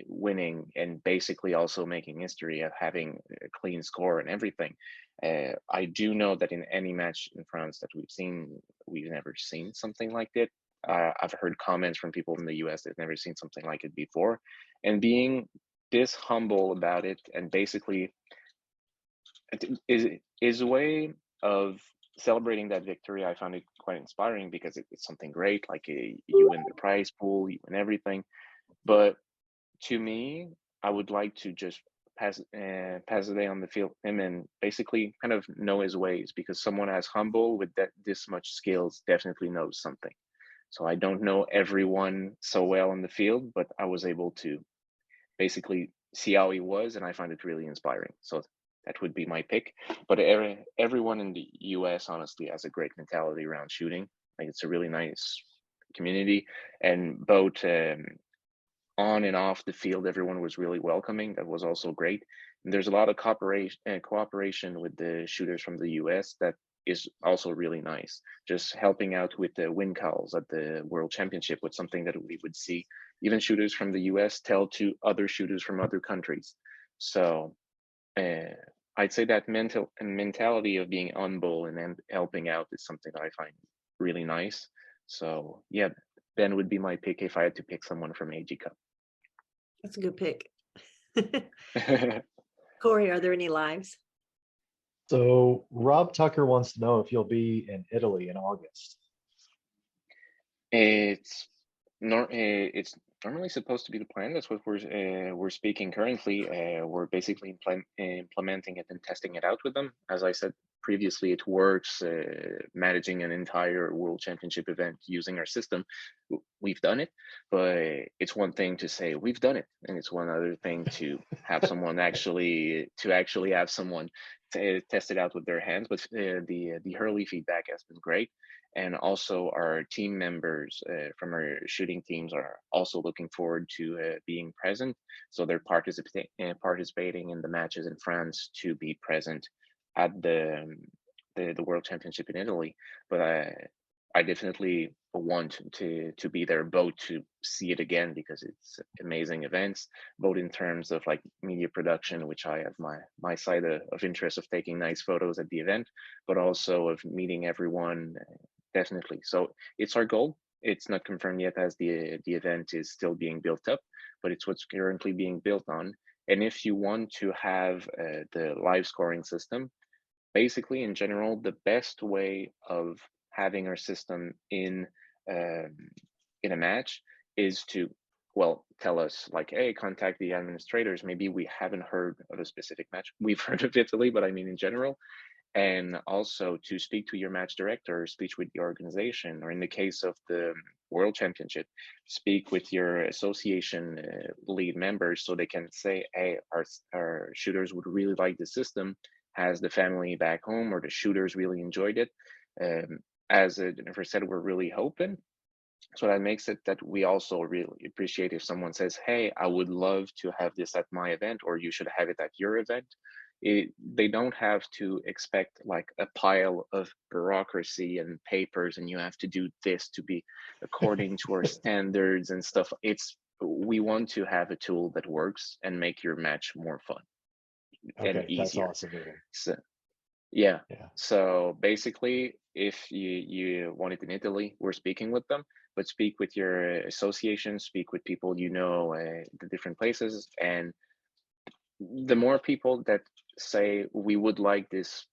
winning, and basically also making history of having a clean score and everything. I do know that in any match in France that we've never seen something like that. I've heard comments from people in the US that've never seen something like it before, and being this humble about it, and basically is a way of celebrating that victory. I found it quite inspiring because it's something great. Like you win the prize pool, you win everything. But to me, I would like to just pass the day on the field with him and basically kind of know his ways, because someone as humble with this much skills definitely knows something. So I don't know everyone so well in the field, but I was able to basically see how he was, and I find it really inspiring. So that would be my pick. But everyone in the US honestly has a great mentality around shooting. Like, it's a really nice community, and both on and off the field, everyone was really welcoming. That was also great. And there's a lot of cooperation with the shooters from the US that is also really nice. Just helping out with the win calls at the World Championship was something that we would see even shooters from the US tell to other shooters from other countries. So I'd say that mentality of being humble and then helping out is something that I find really nice. So yeah, Ben would be my pick if I had to pick someone from AG Cup. That's a good pick. Corey, are there any lives? So Rob Tucker wants to know if you'll be in Italy in August. It's normally supposed to be the plan. That's what we're speaking currently. We're basically implementing it and testing it out with them. As I said previously, it works. Managing an entire World Championship event using our system, we've done it. But it's one thing to say we've done it, and it's one other thing to have someone actually have someone test it out with their hands. But the early feedback has been great. And also our team members from our shooting teams are also looking forward to being present. So they're participating in the matches in France to be present at the World Championship in Italy. But I definitely want to be there, both to see it again because it's amazing events, both in terms of like media production, which I have my side of interest of taking nice photos at the event, but also of meeting everyone. Definitely. So it's our goal. It's not confirmed yet, as the event is still being built up, but it's what's currently being built on. And if you want to have the live scoring system, basically in general, the best way of having our system um, in a match is to, well, tell us like, hey, contact the administrators. Maybe we haven't heard of a specific match. We've heard of Italy, but I mean in general, and also to speak to your match director, speak with the organization, or in the case of the World Championship, speak with your association lead members so they can say, hey, our shooters would really like the system. Has the family back home, or the shooters really enjoyed it? As Jennifer said, we're really hoping. So that makes it that we also really appreciate if someone says, hey, I would love to have this at my event, or you should have it at your event. They don't have to expect like a pile of bureaucracy and papers, and you have to do this to be according to our standards and stuff. We want to have a tool that works and make your match more fun and Okay, that's easier. awesome. To hear. So Yeah. Yeah. So basically, if you want it in Italy, we're speaking with them, but speak with your association, speak with people you know, the different places, and the more people that say we would like this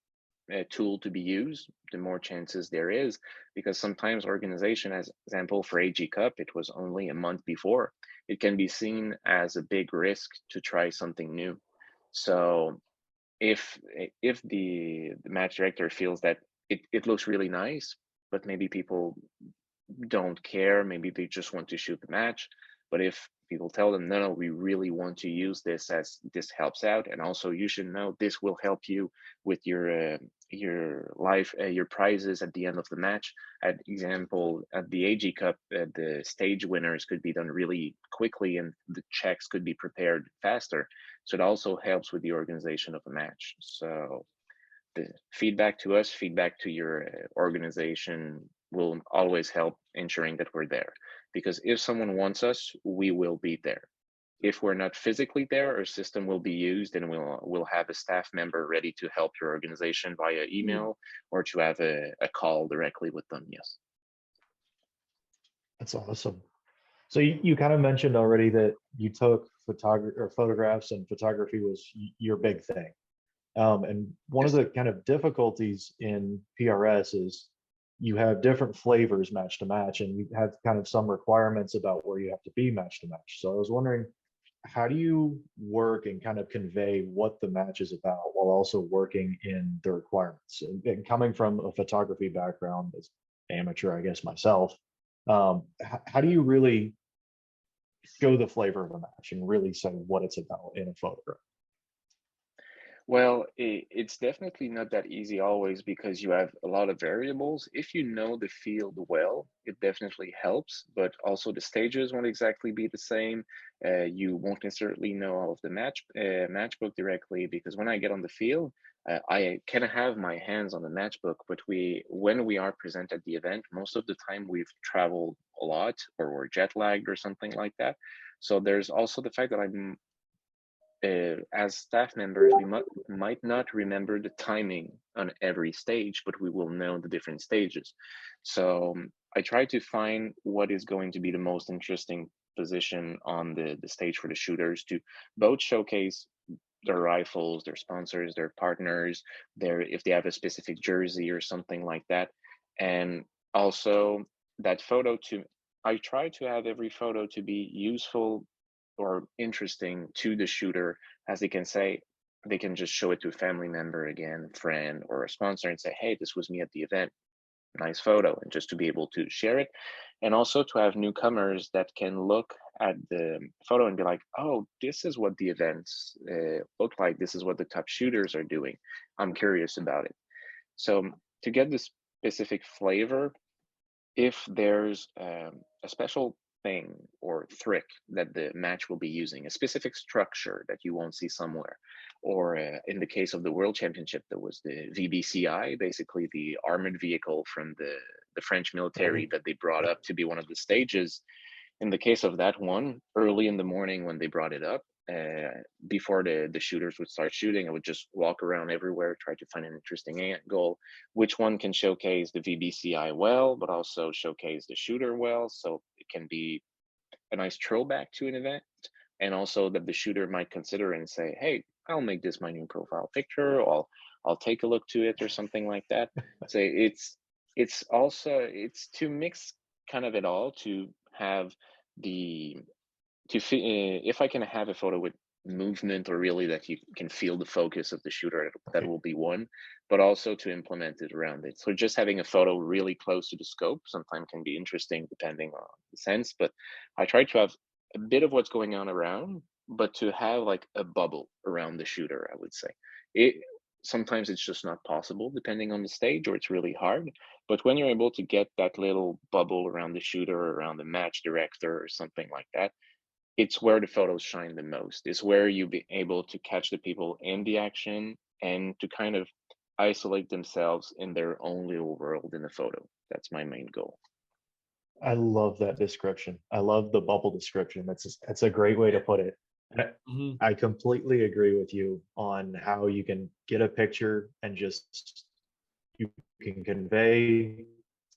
tool to be used, the more chances there is, because sometimes organization, as example for AG Cup, it was only a month before. It can be seen as a big risk to try something new. So if the match director feels that it looks really nice, but maybe people don't care, maybe they just want to shoot the match. But if people tell them, no, no, we really want to use this, as this helps out, and also you should know this will help you with your life, your prizes at the end of the match. At example, at the AG Cup, the stage winners could be done really quickly, and the checks could be prepared faster. So it also helps with the organization of a match. So the feedback to us, feedback to your organization will always help ensuring that we're there. Because if someone wants us, we will be there. If we're not physically there, our system will be used, and we'll have a staff member ready to help your organization via email or to have a call directly with them. Yes. That's awesome. So you kind of mentioned already that you took photography or photographs, and photography was your big thing. And one of Yes. the kind of difficulties in PRS is you have different flavors match to match, and you have kind of some requirements about where you have to be match to match. So I was wondering, how do you work and kind of convey what the match is about while also working in the requirements? And coming from a photography background as amateur, I guess myself, how do you really show the flavor of a match and really say what it's about in a photograph? Well, it's definitely not that easy always, because you have a lot of variables. If you know the field well, it definitely helps, but also the stages won't exactly be the same. You won't necessarily know all of the matchbook directly, because when I get on the field, I can have my hands on the matchbook, but when we are present at the event, most of the time we've traveled a lot, or we're jet lagged or something like that. So there's also the fact that I'm as staff members, we might not remember the timing on every stage, but we will know the different stages. So I try to find what is going to be the most interesting position on the stage for the shooters, to both showcase their rifles, their sponsors, their partners, their, if they have a specific jersey or something like that. And also that photo to, I try to have every photo to be useful or interesting to the shooter, as they can say, they can just show it to a family member again, friend, or a sponsor, and say, hey, this was me at the event, nice photo, and just to be able to share it. And also to have newcomers that can look at the photo and be like, oh, this is what the events look like, this is what the top shooters are doing, I'm curious about it. So to get the specific flavor, if there's a special thing or trick that the match will be using, a specific structure that you won't see somewhere, or in the case of the World Championship, there was the VBCI, basically the armored vehicle from the French military Right. that they brought up to be one of the stages. In the case of that one, early in the morning when they brought it up, before the shooters would start shooting, I would just walk around everywhere, try to find an interesting angle, which one can showcase the VBCI well, but also showcase the shooter well. So it can be a nice throwback to an event, and also that the shooter might consider and say, hey, I'll make this my new profile picture, or I'll take a look to it, or something like that. So it's also, it's to mix kind of it all, to have the if I can have a photo with movement, or really that you can feel the focus of the shooter, that Right. will be one, but also to implement it around it. So just having a photo really close to the scope sometimes can be interesting depending on the sense, but I try to have a bit of what's going on around, but to have like a bubble around the shooter, I would say. It sometimes it's just not possible depending on the stage, or it's really hard. But when you're able to get that little bubble around the shooter, or around the match director, or something like that, it's where the photos shine the most. It's where you be able to catch the people in the action, and to kind of isolate themselves in their own little world in the photo. That's my main goal. I love that description. I love the bubble description. That's a great way to put it. Mhm. I completely agree with you on how you can get a picture and just you can convey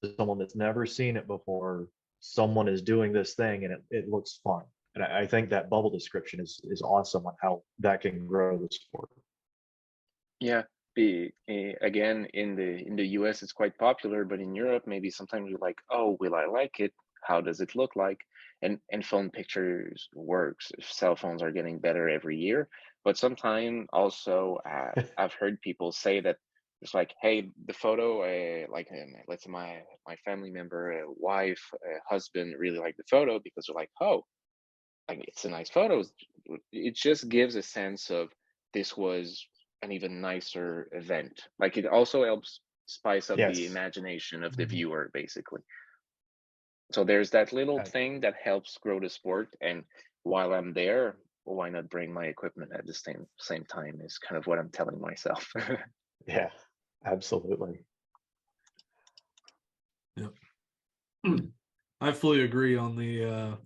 to someone that's never seen it before, someone is doing this thing and it looks fun. And I think that bubble description is awesome on how that can grow the sport. Yeah, again, in the US it's quite popular, but in Europe maybe sometimes you're like, oh, will I like it? How does it look like? And phone pictures works. Cell phones are getting better every year, but sometimes also I've heard people say that it's like, hey, the photo, like let's say my family member, wife, husband really like the photo because they're like, oh, like it's a nice photo. It just gives a sense of this was an even nicer event. Like it also helps spice up the Yes. imagination of the Mhm. viewer, basically. So there's that little Uh, thing that helps grow the sport. And while I'm there, why not bring my equipment at the same time is kind of what I'm telling myself. yeah, absolutely. Yep. I fully agree on the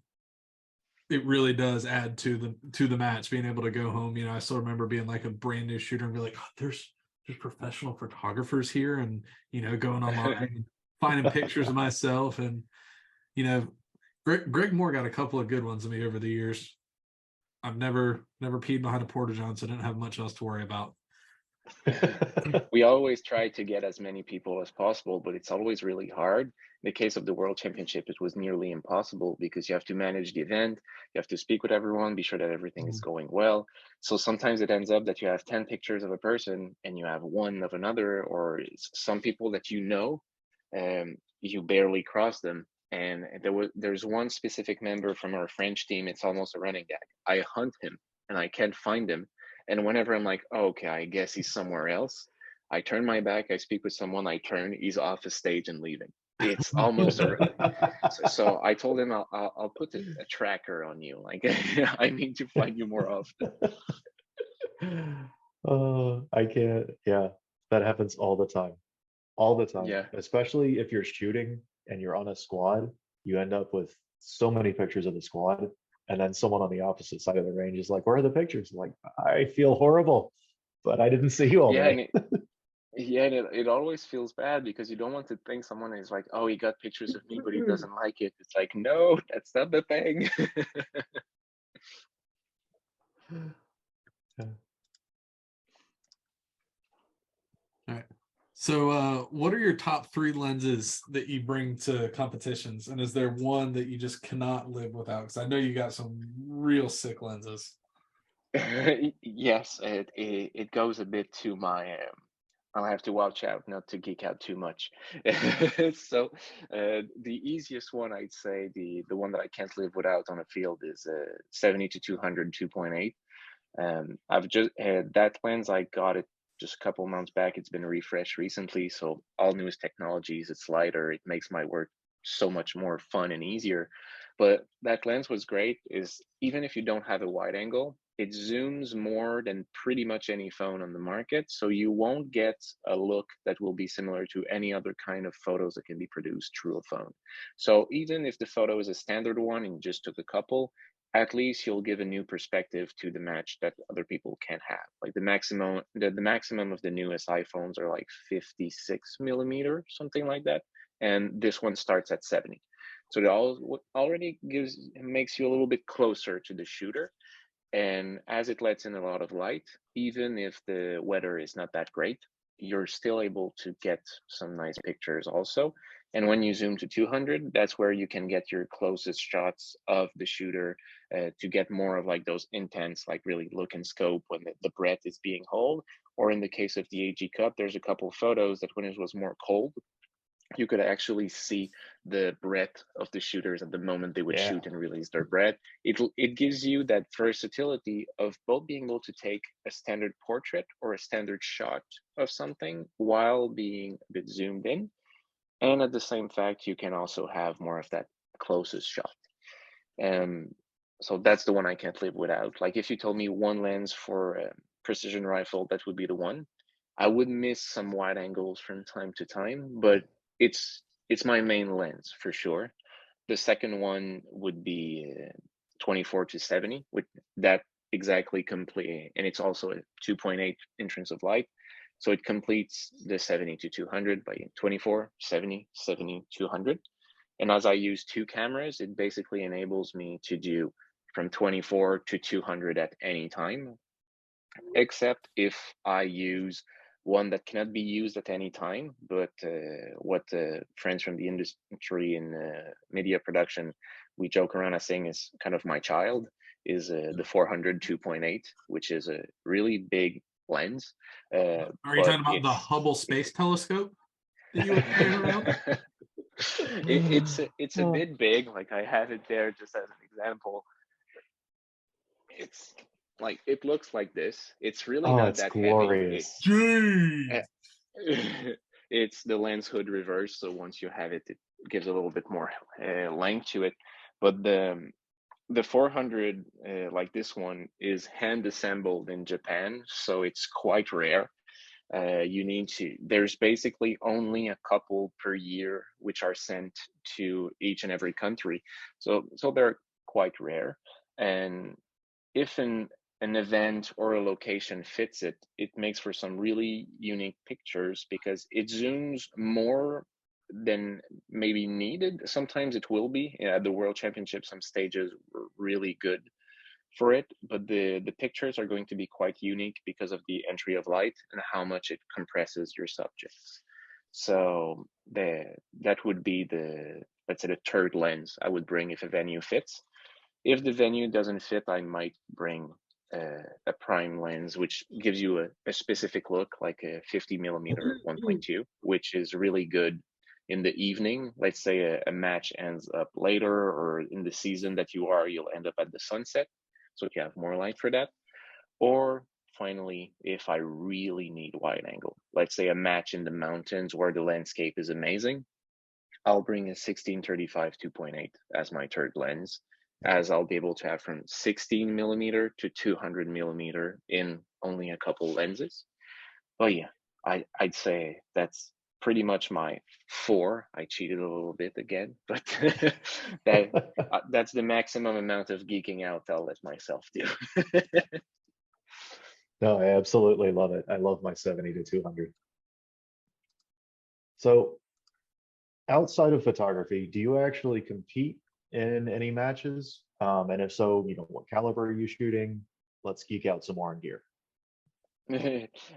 it really does add to the match, being able to go home. I still remember being like a brand new shooter and be like, oh, there's professional photographers here, and going online and finding pictures of myself. And you know Greg Moore got a couple of good ones of me over the years. I've never peed behind a porta john, so I didn't have much else to worry about. We always try to get as many people as possible, but it's always really hard. In the case of the World Championship, it was nearly impossible because you have to manage the event, you have to speak with everyone, be sure that everything is Mhm. going well. So sometimes it ends up that you have 10 pictures of a person and you have one of another, or some people that you barely cross them. And there's one specific member from our French team, it's almost a running gag. I hunt him and I can't find him. And whenever I'm like, oh, okay, I guess he's somewhere else, I turn my back, I speak with someone, I turn, he's off the stage and leaving. It's almost a so I told him I'll put a tracker on you. Like I need to find you more often. I can't. Yeah, that happens all the time. All the time. Yeah. Especially if you're shooting and you're on a squad, you end up with so many pictures of the squad. And then someone on the opposite side of the range is like, where are the pictures? I'm like, I feel horrible, but I didn't see you all Yeah, and day. it always feels bad because you don't want to think someone is like, oh, he got pictures of me, but he doesn't like it. It's like, no, that's not the thing. Yeah. All right. So, what are your top 3 lenses that you bring to competitions? And is there one that you just cannot live without? Because I know you got some real sick lenses. Yes, it goes a bit to my. I'll have to watch out not to geek out too much. So, the easiest one I'd say, the one that I can't live without on a field is 70 to 200 2.8. I've just that lens, I got it just a couple months back. It's been refreshed recently, so all newest technologies. It's lighter. It makes my work so much more fun and easier. But that lens was great. Is even if you don't have a wide angle, it zooms more than pretty much any phone on the market. So you won't get a look that will be similar to any other kind of photos that can be produced through a phone. So even if the photo is a standard one and you just took a couple, at least you'll give a new perspective to the match that other people can't have. Like the maximum of the newest iPhones are like 56 millimeter, something like that, and this one starts at 70. So it already makes you a little bit closer to the shooter, and as it lets in a lot of light, even if the weather is not that great, you're still able to get some nice pictures also. And when you zoom to 200, that's where you can get your closest shots of the shooter, to get more of like those intense, like really look and scope when the breath is being held. Or in the case of the AG Cup, there's a couple of photos that when it was more cold, you could actually see the breath of the shooters at the moment they would Yeah. shoot and release their breath. It gives you that versatility of both being able to take a standard portrait or a standard shot of something while being a bit zoomed in, and at the same fact you can also have more of that closest shot. um so that's the one I can't live without. Like if you told me one lens for a precision rifle, that would be the one. I would miss some wide angles from time to time, but it's my main lens for sure. The second one would be 24 to 70. With that exactly complete, and it's also a 2.8 entrance of light. So it completes the 70 to 200 by 24, 70, 70, 200. And as I use two cameras, it basically enables me to do from 24 to 200 at any time, except if I use one that cannot be used at any time. But what friends from the industry in media production, we joke around as saying is kind of my child, is the 400 2.8, which is a really big lens. Are you talking about the Hubble Space Telescope that you were carrying around? It's a bit big. Like I have it there just as an example. It's like, it looks like this. It's really Oh, not it's that glorious. Jeez. heavy. It's the lens hood reverse, so once you have it, it gives a little bit more length to it. But the 400, like this one, is hand assembled in Japan, so it's quite rare. You need to, there's basically only a couple per year which are sent to each and every country, so they're quite rare. And if an event or a location fits it, it makes for some really unique pictures because it zooms more than maybe needed. Sometimes it will be. At the World Championship, some stages were really good for it, but the pictures are going to be quite unique because of the entry of light and how much it compresses your subjects. So that would be the, let's say, the third lens I would bring if a venue fits. If the venue doesn't fit, I might bring a prime lens, which gives you a specific look, like a 50 millimeter 1.2, which is really good in the evening. Let's say a match ends up later, or in the season that you are, you'll end up at the sunset, so you have more light for that. Or finally, if I really need wide angle, let's say a match in the mountains where the landscape is amazing, I'll bring a 1635 2.8 as my third lens, as I'll be able to have from 16 millimeter to 200 millimeter in only a couple lenses. But yeah, I'd say that's pretty much my four. I cheated a little bit again, but that's the maximum amount of geeking out I'll let myself do. No, I absolutely love it. I love my 70 to 200. So outside of photography, do you actually compete in any matches? And if so, what caliber are you shooting? Let's geek out some more on gear.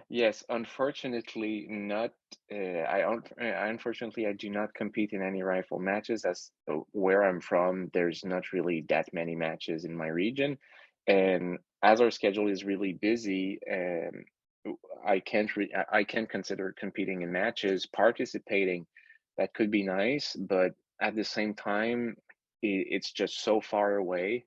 Yes, unfortunately not. Unfortunately I do not compete in any rifle matches, as where I'm from, there's not really that many matches in my region, and as our schedule is really busy, I can't consider competing in matches. Participating, that could be nice, but at the same time, it's just so far away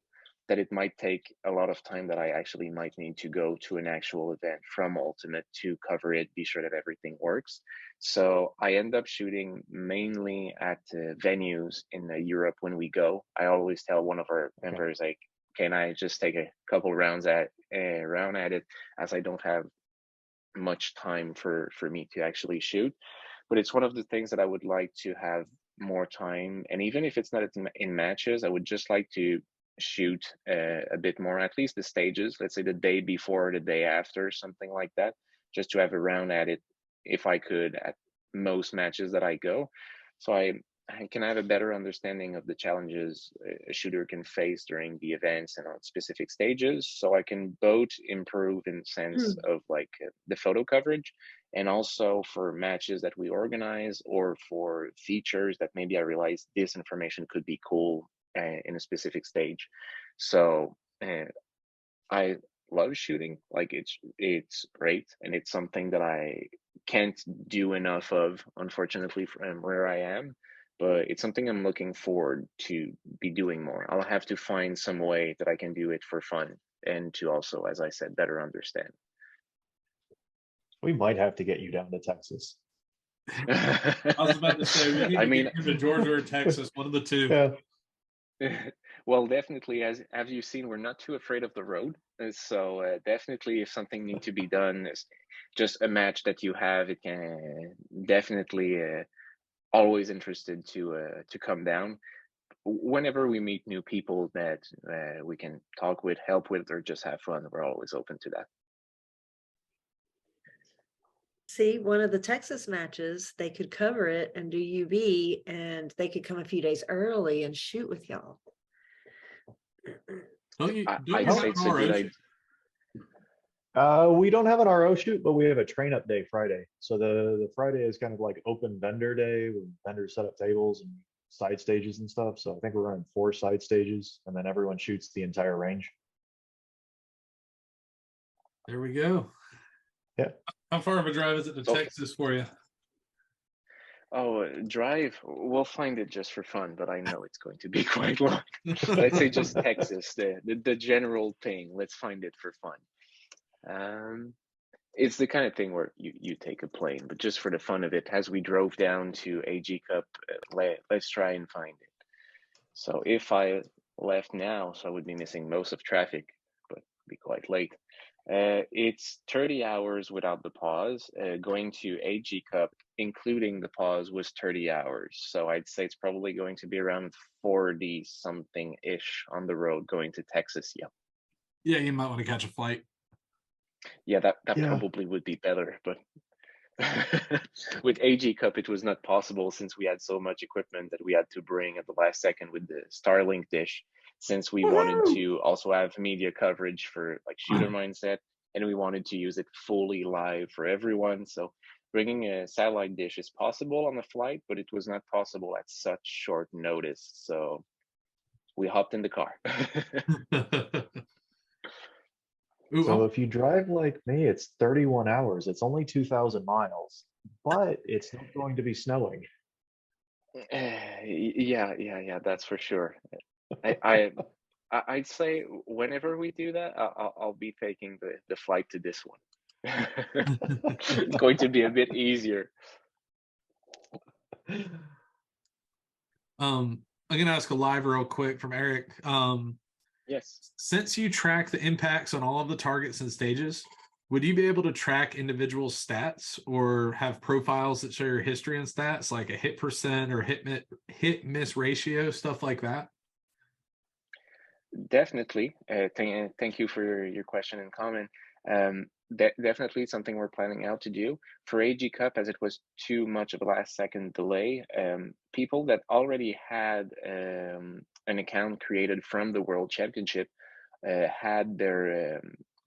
that it might take a lot of time that I actually might need to go to an actual event from Ultimate to cover it, be sure that everything works. So I end up shooting mainly at venues in Europe when we go. I always tell one of our members, like, can I just take a couple rounds at it, as I don't have much time for me to actually shoot. But it's one of the things that I would like to have more time, and even if it's not in matches, I would just like to shoot a bit more, at least the stages, let's say the day before, the day after, something like that, just to have a round at it if I could at most matches that I go. So I can have a better understanding of the challenges a shooter can face during the events and on specific stages, so I can both improve in sense of like the photo coverage, and also for matches that we organize, or for features that maybe I realize this information could be cool in a specific stage. So I love shooting. Like it's great, and it's something that I can't do enough of, unfortunately, from where I am. But it's something I'm looking forward to be doing more. I'll have to find some way that I can do it for fun, and to also, as I said, better understand. We might have to get you down to Texas. I was about to say, we need I to mean, get you to Georgia or Texas, one of the two. Yeah. well, definitely, as you've seen, we're not too afraid of the road. So definitely, if something needs to be done, it's just a match that you have, it can definitely always interested to come down. whenever we meet new people that we can talk with, help with, or just have fun, we're always open to that. See, one of the Texas matches, they could cover it and do UV, and they could come a few days early and shoot with y'all. Don't you I'd have say an it's a RO good shoot? idea. We don't have an RO shoot, but we have a train up day Friday. So the Friday is kind of like open vendor day when vendors set up tables and side stages and stuff. So I think we're running 4 side stages, and then everyone shoots the entire range. There we go. Yeah. How far of a drive is it to So- Texas for you? Oh, drive, we'll find it just for fun, but I know it's going to be quite long. Let's say just Texas, the general thing. Let's find it for fun. It's the kind of thing where you take a plane, but just for the fun of it, as we drove down to AG Cup, let's try and find it. So if I left now, so I would be missing most of traffic, but be quite late. It's 30 hours without the pause. Going to AG Cup, including the pause, was 30 hours. So I'd say it's probably going to be around 40 something ish on the road going to Texas. Yeah. Yeah, you might want to catch a flight. Yeah, that Yeah. probably would be better, but with AG Cup, it was not possible since we had so much equipment that we had to bring at the last second with the Starlink dish, since we wanted to also have media coverage for like shooter mindset, and we wanted to use it fully live for everyone. So bringing a satellite dish is possible on the flight, but it was not possible at such short notice. So we hopped in the car. Ooh, So if you drive like me, it's 31 hours. It's only 2,000 miles, but it's not going to be snowing. Yeah, that's for sure. I'd say whenever we do that, I'll be taking the flight to this one. It's going to be a bit easier. I'm gonna ask a live real quick from Eric. Yes. Since you track the impacts on all of the targets and stages, would you be able to track individual stats or have profiles that show your history and stats, like a hit percent or hit miss ratio, stuff like that? Definitely. Thank you for your question and comment. Definitely something we're planning out to do. For AG Cup, as it was too much of a last second delay, people that already had an account created from the World Championship had their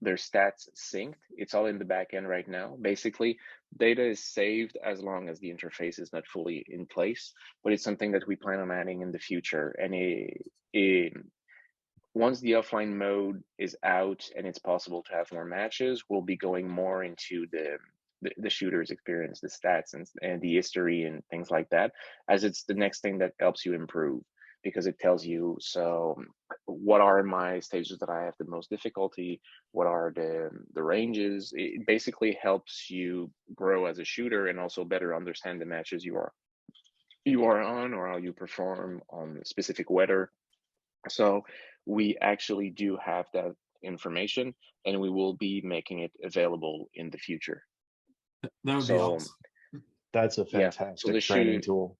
stats synced. It's all in the back end right now. Basically, data is saved as long as the interface is not fully in place, but it's something that we plan on adding in the future. And once the offline mode is out and it's possible to have more matches, we'll be going more into the shooter's experience, the stats and the history and things like that, as it's the next thing that helps you improve, because it tells you, so what are my stages that I have the most difficulty? What are the ranges? It basically helps you grow as a shooter and also better understand the matches you are on, or how you perform on specific weather. So we actually do have that information, and we will be making it available in the future. That would be So awesome. That's a yeah, so fantastic the training shoot, tool.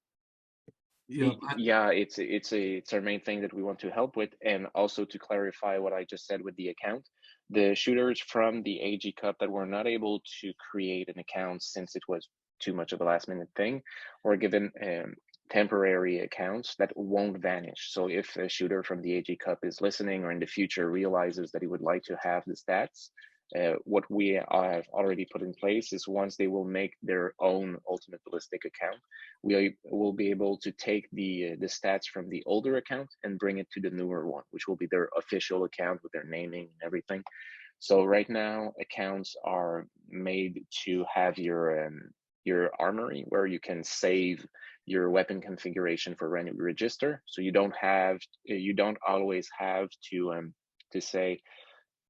yeah, it's our main thing that we want to help with. And also to clarify what I just said with the account, the shooters from the AG Cup that were not able to create an account since it was too much of a last minute thing, were given temporary accounts that won't vanish. So if a shooter from the AG Cup is listening or in the future realizes that he would like to have the stats, what we have already put in place is once they will make their own Ultimate Ballistic account, we will be able to take the stats from the older account and bring it to the newer one, which will be their official account with their naming and everything. So right now, accounts are made to have your armory where you can save your weapon configuration for when you register. So you don't always have to say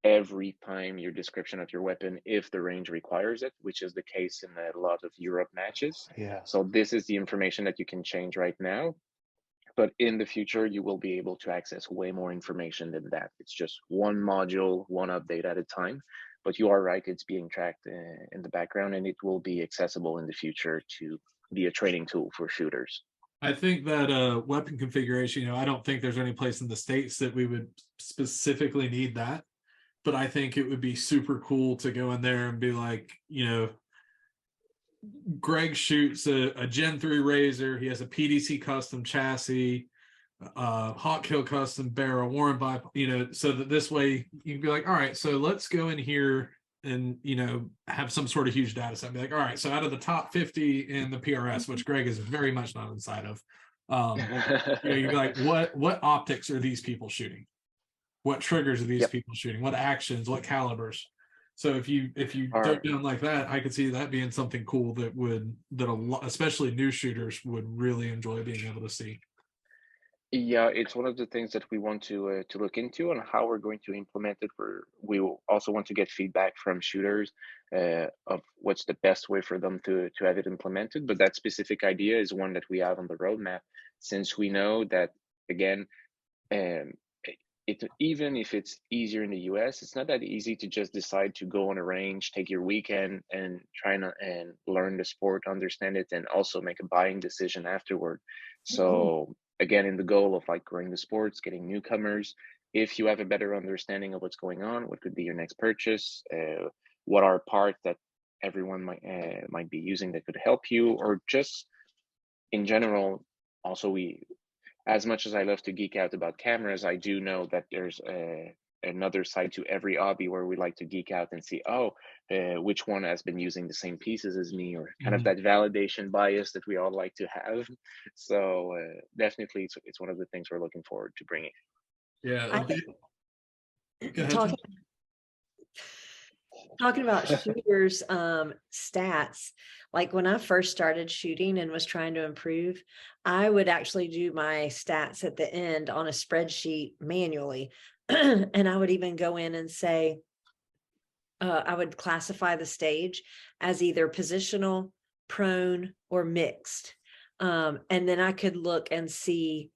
every time your description of your weapon if the range requires it, which is the case in a lot of Europe matches. Yeah. So this is the information that you can change right now. But in the future, you will be able to access way more information than that. It's just one module, one update at a time. But you are right, it's being tracked in the background, and it will be accessible in the future to be a training tool for shooters. I think that weapon configuration, I don't think there's any place in the States that we would specifically need that. But I think it would be super cool to go in there and be like, Greg shoots a Gen 3 Razor. He has a PDC custom chassis, Hawkkill custom barrel, Warren by, so that this way you can be like, all right, so let's go in here and, have some sort of huge data set. Be like, all right, so out of the top 50 in the PRS, which Greg is very much not inside of, you'd be like, what optics are these people shooting? What triggers are these Yep. people shooting? What actions? What calibers? So if you All dove right. down like that, I could see that being something cool that especially new shooters would really enjoy being able to see. Yeah, it's one of the things that we want to look into and how we're going to implement it. We will also want to get feedback from shooters of what's the best way for them to have it implemented. But that specific idea is one that we have on the roadmap, since we know that, again, even if it's easier in the US, it's not that easy to just decide to go on a range, take your weekend, and try and learn the sport, understand it, and also make a buying decision afterward. So again, in the goal of like growing the sports, getting newcomers, if you have a better understanding of what's going on, what could be your next purchase, what are parts that everyone might be using that could help you, or just in general. Also, as much as I love to geek out about cameras, I do know that there's another side to every hobby where we like to geek out and see, which one has been using the same pieces as me, or kind of that validation bias that we all like to have. So definitely, it's one of the things we're looking forward to bringing. Yeah. I think Go ahead, talking about shooters stats, like when I first started shooting and was trying to improve, I would actually do my stats at the end on a spreadsheet manually. And I would even go in and say, I would classify the stage as either positional, prone, or mixed. And then I could look and see,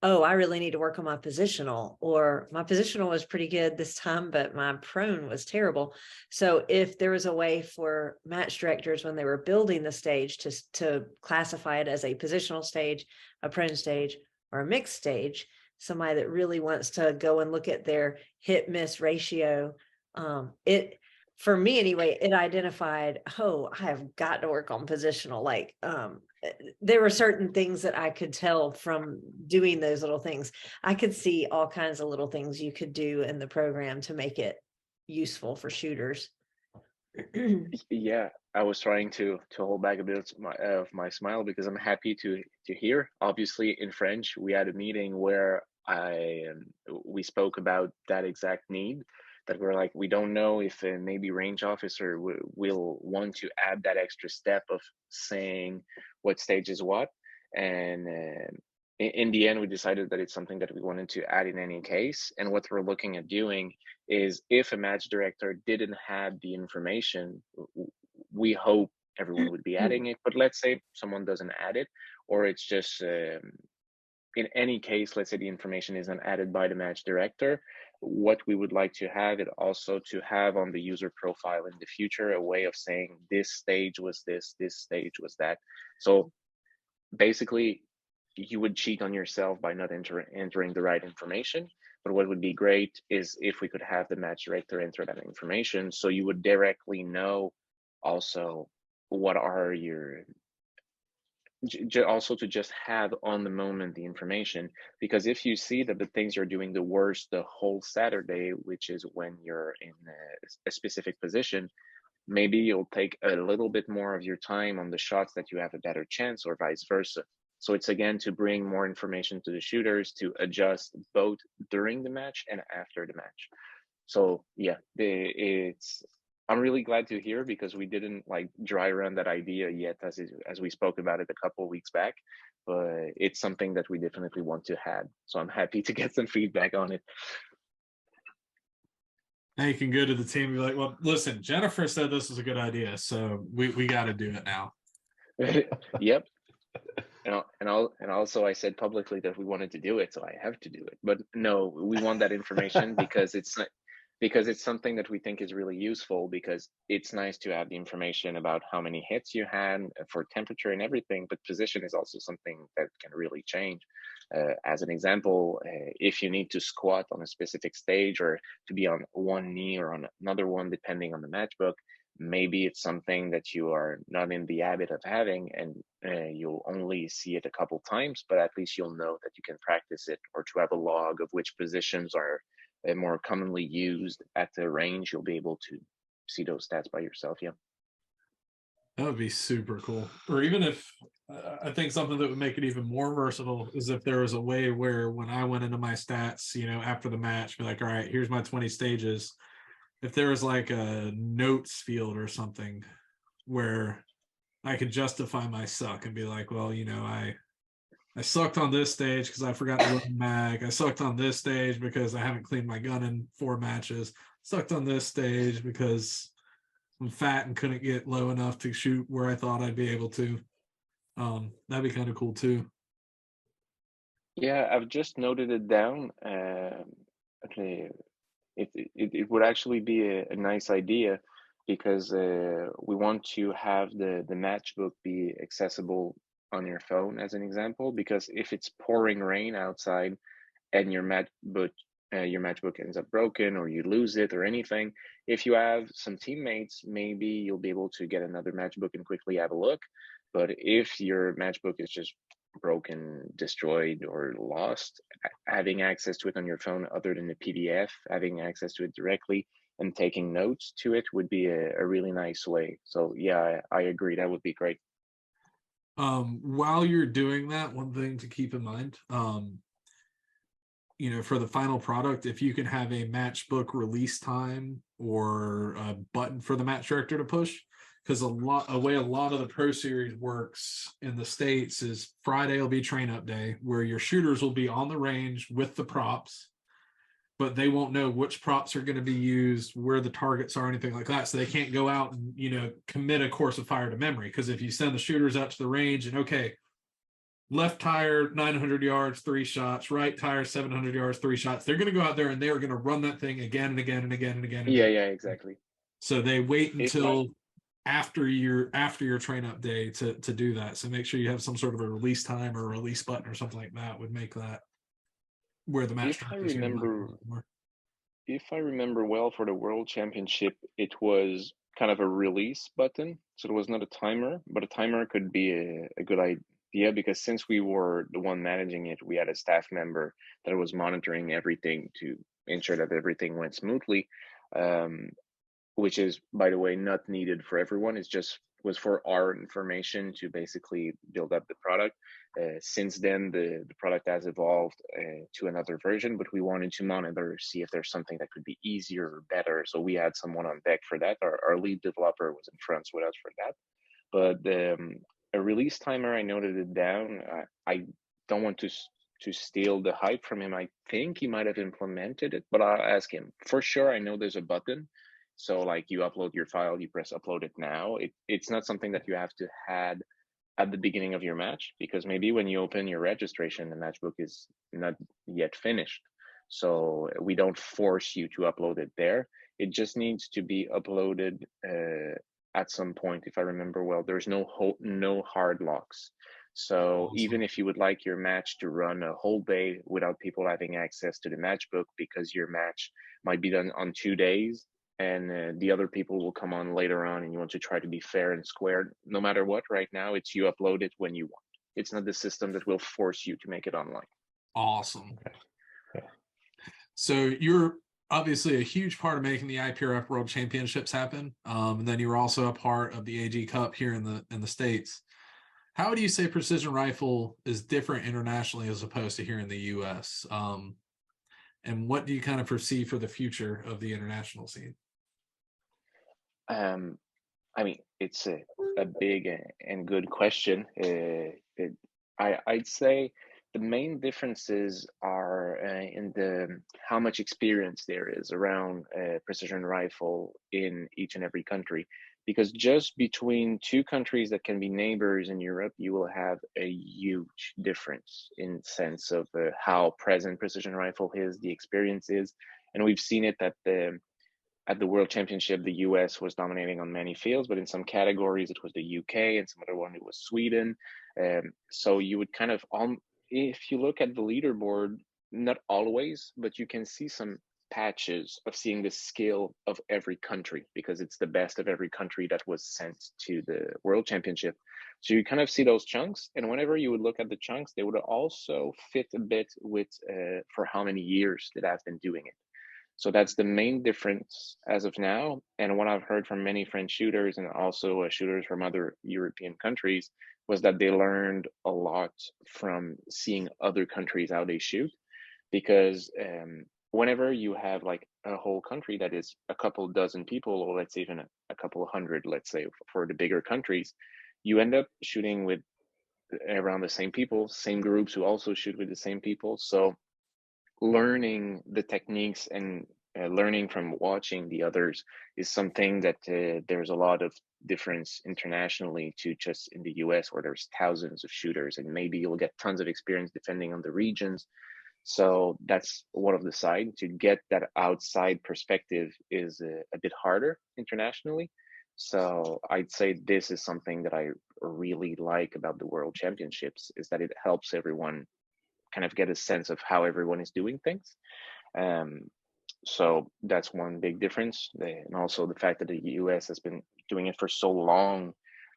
oh, I really need to work on my positional, or my positional was pretty good this time, but my prone was terrible. So if there was a way for match directors when they were building the stage to classify it as a positional stage, a prone stage, or a mixed stage, somebody that really wants to go and look at their hit miss ratio, for me anyway, it identified, oh, I have got to work on positional. Like, there were certain things that I could tell from doing those little things. I could see all kinds of little things you could do in the program to make it useful for shooters. Yeah, I was trying to hold back a bit of my smile, because I'm happy to hear. Obviously, in French, we had a meeting where we spoke about that exact need. That we're like, we don't know if maybe range officer will want to add that extra step of saying what stage is what. And in the end, we decided that it's something that we wanted to add in any case. And what we're looking at doing is, if a match director didn't have the information, we hope everyone would be adding it. But let's say someone doesn't add it, or it's just in any case, let's say the information isn't added by the match director, what we would like to have it also to have on the user profile in the future, a way of saying this stage was this stage was that. So basically, you would cheat on yourself by not entering the right information. But what would be great is if we could have the match director enter that information, so you would directly know also what are your, also to just have on the moment the information. Because if you see that the things you're doing the worst the whole Saturday, which is when you're in a specific position, maybe you'll take a little bit more of your time on the shots that you have a better chance, or vice versa. So it's again to bring more information to the shooters to adjust both during the match and after the match. So yeah, I'm really glad to hear, because we didn't like dry run that idea yet, as we spoke about it a couple of weeks back, but it's something that we definitely want to have. So I'm happy to get some feedback on it. Now you can go to the team and be like, well, listen, Jennifer said this was a good idea, so we got to do it now. Yep. And also I said publicly that we wanted to do it, so I have to do it. But no, we want that information because it's not, because it's something that we think is really useful, because it's nice to have the information about how many hits you had for temperature and everything, but position is also something that can really change. As an example, if you need to squat on a specific stage, or to be on one knee or on another one, depending on the matchbook, maybe it's something that you are not in the habit of having, and you'll only see it a couple times, but at least you'll know that you can practice it, or to have a log of which positions are more commonly used at the range. You'll be able to see those stats by yourself. Yeah. That would be super cool. Or even if I think something that would make it even more versatile is if there was a way where when I went into my stats, you know, after the match, be like, all right, here's my 20 stages. If there was like a notes field or something where I could justify my suck and be like, well, you know, I sucked on this stage because I forgot to load mag. I sucked on this stage because I haven't cleaned my gun in 4 matches. Sucked on this stage because I'm fat and couldn't get low enough to shoot where I thought I'd be able to. That'd be kind of cool too. Yeah, I've just noted it down. Okay, it would actually be a nice idea, because we want to have the matchbook be accessible on your phone, as an example, because if it's pouring rain outside and your matchbook ends up broken, or you lose it or anything, if you have some teammates, maybe you'll be able to get another matchbook and quickly have a look. But if your matchbook is just broken, destroyed, or lost, having access to it on your phone other than the PDF, having access to it directly and taking notes to it would be a really nice way. So yeah, I agree, that would be great. While you're doing that, one thing to keep in mind, you know, for the final product, if you can have a matchbook release time or a button for the match director to push, because a way a lot of the Pro Series works in the States is Friday will be train up day, where your shooters will be on the range with the props, but they won't know which props are going to be used, where the targets are, anything like that. So they can't go out and, you know, commit a course of fire to memory. Because if you send the shooters out to the range and, okay, left tire 900 yards 3 shots, right tire 700 yards 3 shots, they're going to go out there and they're going to run that thing again and again and again and again and Yeah, again. yeah, exactly. So they wait If I until after your train up day to do that. So make sure you have some sort of a release time or a release button or something like that would make that where the match if I directors remember more. if I remember well, for the World Championship, it was kind of a release button. So it was not a timer, but a timer could be a good idea, because since we were the one managing it, we had a staff member that was monitoring everything to ensure that everything went smoothly. Um, which is, by the way, not needed for everyone. It's just was for our information to basically build up the product. Since then, the product has evolved to another version, but we wanted to monitor, see if there's something that could be easier or better. So we had someone on deck for that. Our lead developer was in France with us for that. But a release timer, I noted it down. I don't want to steal the hype from him. I think he might have implemented it, but I'll ask him. For sure, I know there's a button. So like you upload your file, you press upload it now. It's not something that you have to had at the beginning of your match, because maybe when you open your registration, the matchbook is not yet finished. So we don't force you to upload it there. It just needs to be uploaded at some point. If I remember well, there's no hard locks. So Awesome. even if you would like your match to run a whole day without people having access to the matchbook, because your match might be done on 2 days, and the other people will come on later on, and you want to try to be fair and square, no matter what, right now it's you upload it when you want. It's not the system that will force you to make it online. Awesome. Okay. Yeah. So you're obviously a huge part of making the IPRF World Championships happen. And then you were also a part of the AG Cup here in the States. How do you say precision rifle is different internationally as opposed to here in the US? And what do you kind of foresee for the future of the international scene? I mean, it's a big and good question. I'd say the main differences are in the how much experience there is around precision rifle in each and every country. Because just between two countries that can be neighbors in Europe, you will have a huge difference in sense of how present precision rifle is, the experience is, And we've seen it at the World Championship, the US was dominating on many fields, but in some categories it was the UK, and some other one it was Sweden. So you would kind of, if you look at the leaderboard, not always, but you can see some patches of seeing the skill of every country, because it's the best of every country that was sent to the World Championship. So you kind of see those chunks, and whenever you would look at the chunks, they would also fit a bit with for how many years that I've been doing it. So that's the main difference as of now. And what I've heard from many French shooters, and also shooters from other European countries, was that they learned a lot from seeing other countries how they shoot. Because whenever you have like a whole country that is a couple dozen people, or let's say even a couple of hundred, let's say for the bigger countries, you end up shooting with around the same people, same groups who also shoot with the same people. So learning the techniques and learning from watching the others is something that there's a lot of difference internationally to just in the US, where there's thousands of shooters, and maybe you'll get tons of experience depending on the regions. So that's one of the side. To get that outside perspective is a bit harder internationally. So I'd say this is something that I really like about the World Championships, is that it helps everyone kind of get a sense of how everyone is doing things. So that's one big difference. And also the fact that the US has been doing it for so long,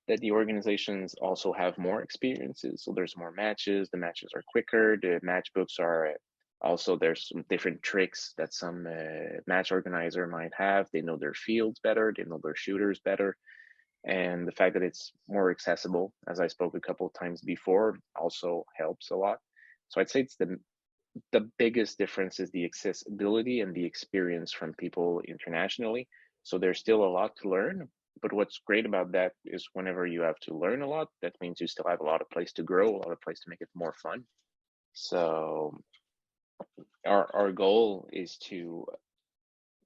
that the organizations also have more experiences. So there's more matches, the matches are quicker, the match books are also, there's some different tricks that some match organizer might have. They know their fields better, they know their shooters better. And the fact that it's more accessible, as I spoke a couple of times before, also helps a lot. So I'd say it's the biggest difference is the accessibility and the experience from people internationally. So there's still a lot to learn, but what's great about that is whenever you have to learn a lot, that means you still have a lot of place to grow, a lot of place to make it more fun. So our goal is to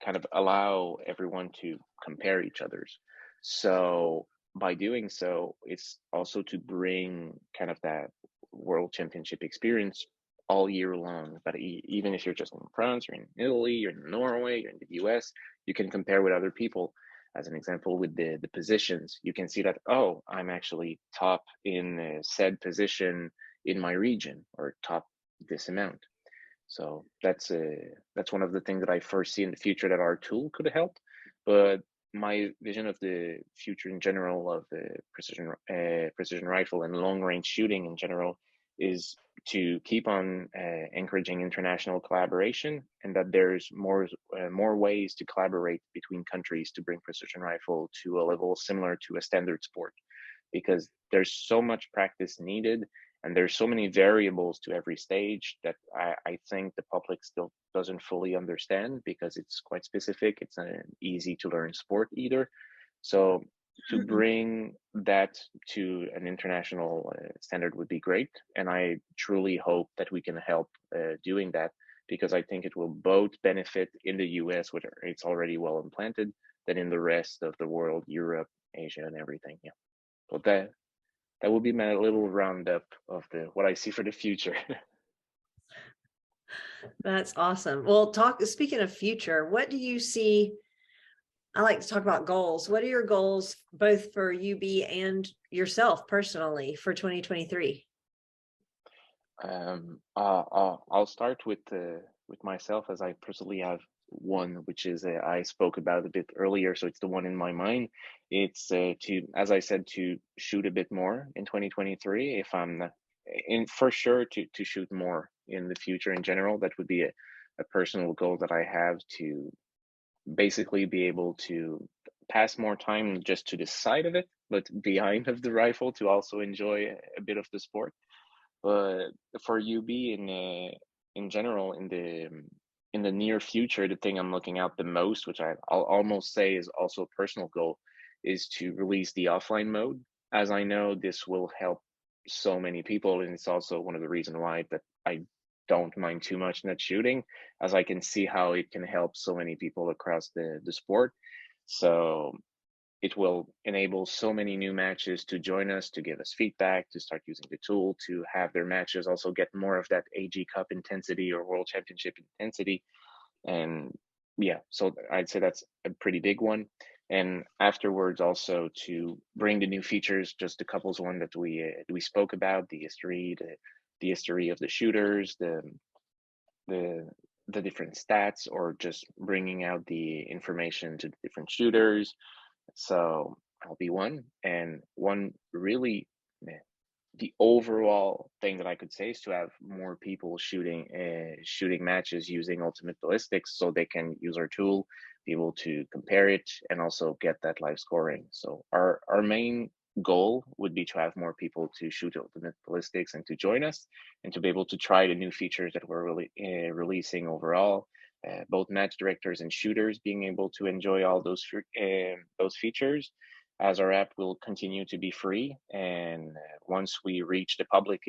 kind of allow everyone to compare each other's. So by doing so, it's also to bring kind of that World Championship experience all year long. But even if you're just in France, you're in Italy, you're in Norway, you're in the US, you can compare with other people. As an example, with the positions, you can see that, oh, I'm actually top in said position in my region, or top this amount. So that's one of the things that I foresee in the future that our tool could help. But my vision of the future in general of the precision rifle and long range shooting in general is to keep on encouraging international collaboration, and that there's more ways to collaborate between countries to bring precision rifle to a level similar to a standard sport, because there's so much practice needed, and there's so many variables to every stage that I think the public still doesn't fully understand, because it's quite specific. It's an easy to learn sport either. So to bring that to an international standard would be great. And I truly hope that we can help doing that, because I think it will both benefit in the US, where it's already well implanted, than in the rest of the world, Europe, Asia, and everything. Yeah. So that will be my little roundup of what I see for the future. That's awesome. Well, speaking of future, what do you see? I like to talk about goals. What are your goals, both for UB and yourself personally, for 2023? I'll start with myself, as I personally have one, which is I spoke about a bit earlier, so it's the one in my mind. It's to, as I said, to shoot a bit more in 2023. If I'm in, for sure, to shoot more in the future in general. That would be a personal goal that I have, to basically be able to pass more time just to the side of it, but behind of the rifle, to also enjoy a bit of the sport. But for UB in general, in the near future, the thing I'm looking out the most, which I'll almost say is also a personal goal, is to release the offline mode, as I know this will help so many people, and it's also one of the reasons why that I don't mind too much net shooting, as I can see how it can help so many people across the sport. So it will enable so many new matches to join us, to give us feedback, to start using the tool, to have their matches also get more of that AG Cup intensity or World Championship intensity. And yeah, so I'd say that's a pretty big one. And afterwards, also to bring the new features, just a couple's one that we spoke about, the history of the shooters, the the different stats, or just bringing out the information to the different shooters. So I'll be one. And one really, the overall thing that I could say is to have more people shooting matches using Ultimate Ballistics, so they can use our tool, be able to compare it, and also get that live scoring. So our main goal would be to have more people to shoot Ultimate Ballistics and to join us, and to be able to try the new features that we're really releasing overall. Both match directors and shooters being able to enjoy all those features, as our app will continue to be free. And once we reach the public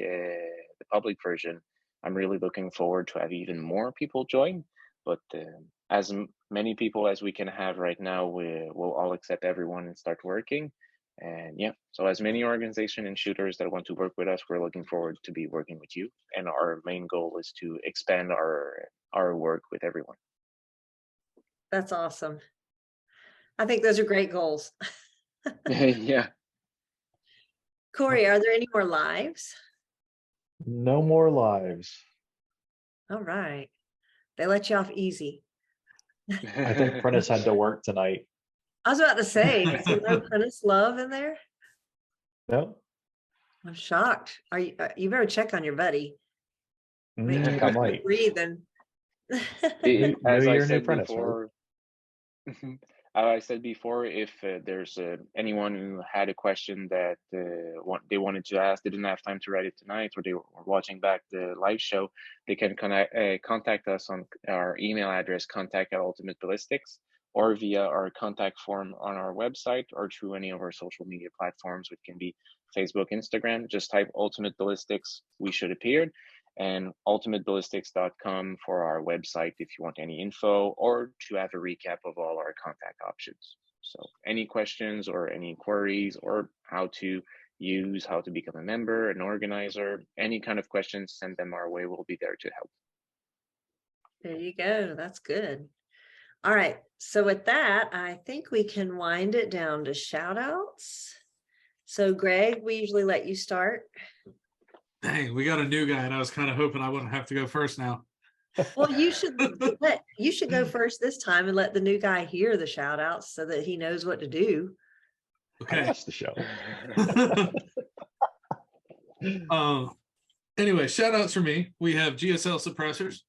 version, I'm really looking forward to have even more people join. But as many people as we can have right now, we'll all accept everyone and start working. And yeah, so as many organizations and shooters that want to work with us, we're looking forward to be working with you. And our main goal is to expand our work with everyone. That's awesome. I think those are great goals. Yeah. Corey, are there any more lives? No more lives. All right. They let you off easy. I think Prentice had to work tonight. I was about to say, is there no Prentice love in there? No, I'm shocked. Are you? You better check on your buddy. Make sure I he's might. breathing. New As I year, new said Prentice, right? before, I said before, if there's anyone who had a question that they wanted to ask, they didn't have time to write it tonight, or they were watching back the live show, they can contact us on our email address, contact@Ultimate Ballistics, or via our contact form on our website, or through any of our social media platforms, which can be Facebook, Instagram. Just type Ultimate Ballistics, we should appear, and ultimateballistics.com for our website if you want any info, or to have a recap of all our contact options. So any questions or any queries, or how to become a member, an organizer, any kind of questions, send them our way. We'll be there to help. There you go. That's good. All right. So with that, I think we can wind it down to shout outs. So Greg, we usually let you start. Dang, we got a new guy, and I was kind of hoping I wouldn't have to go first now. Well, you should go first this time and let the new guy hear the shout outs so that he knows what to do. I Okay. lost the show. Anyway, shout outs for me. We have GSL suppressors,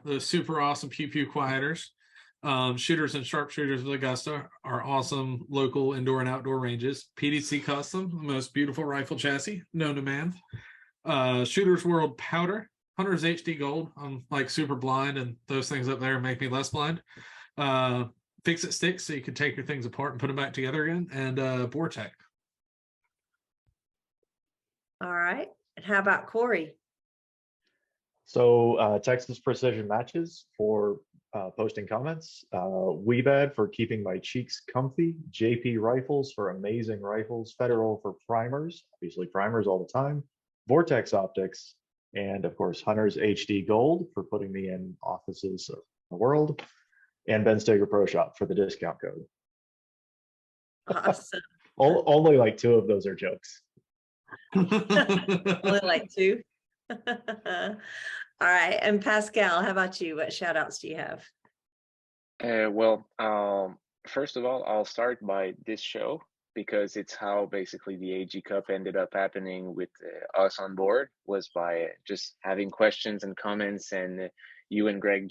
those super awesome pew pew quieters. Shooters and sharpshooters of Augusta are awesome local indoor and outdoor ranges. PDC Custom, the most beautiful rifle chassis known to man. Shooters World powder, Hunter's HD Gold. I'm like super blind, and those things up there make me less blind. Fix It sticks, so you can take your things apart and put them back together again. And Vortec. All right. And how about Corey? So Texas Precision Matches for posting comments. Weebad for keeping my cheeks comfy. JP Rifles for amazing rifles. Federal for primers, obviously primers all the time. Vortex Optics, and of course Hunter's HD Gold for putting me in offices of the world. And Ben Steger Pro Shop for the discount code. Awesome. Only like 2 of those are jokes. Only like 2. All right. And Pascal, how about you? What shout outs do you have? Well, first of all, I'll start by this show, because it's how basically the AG Cup ended up happening with us on board, was by just having questions and comments, and you and Greg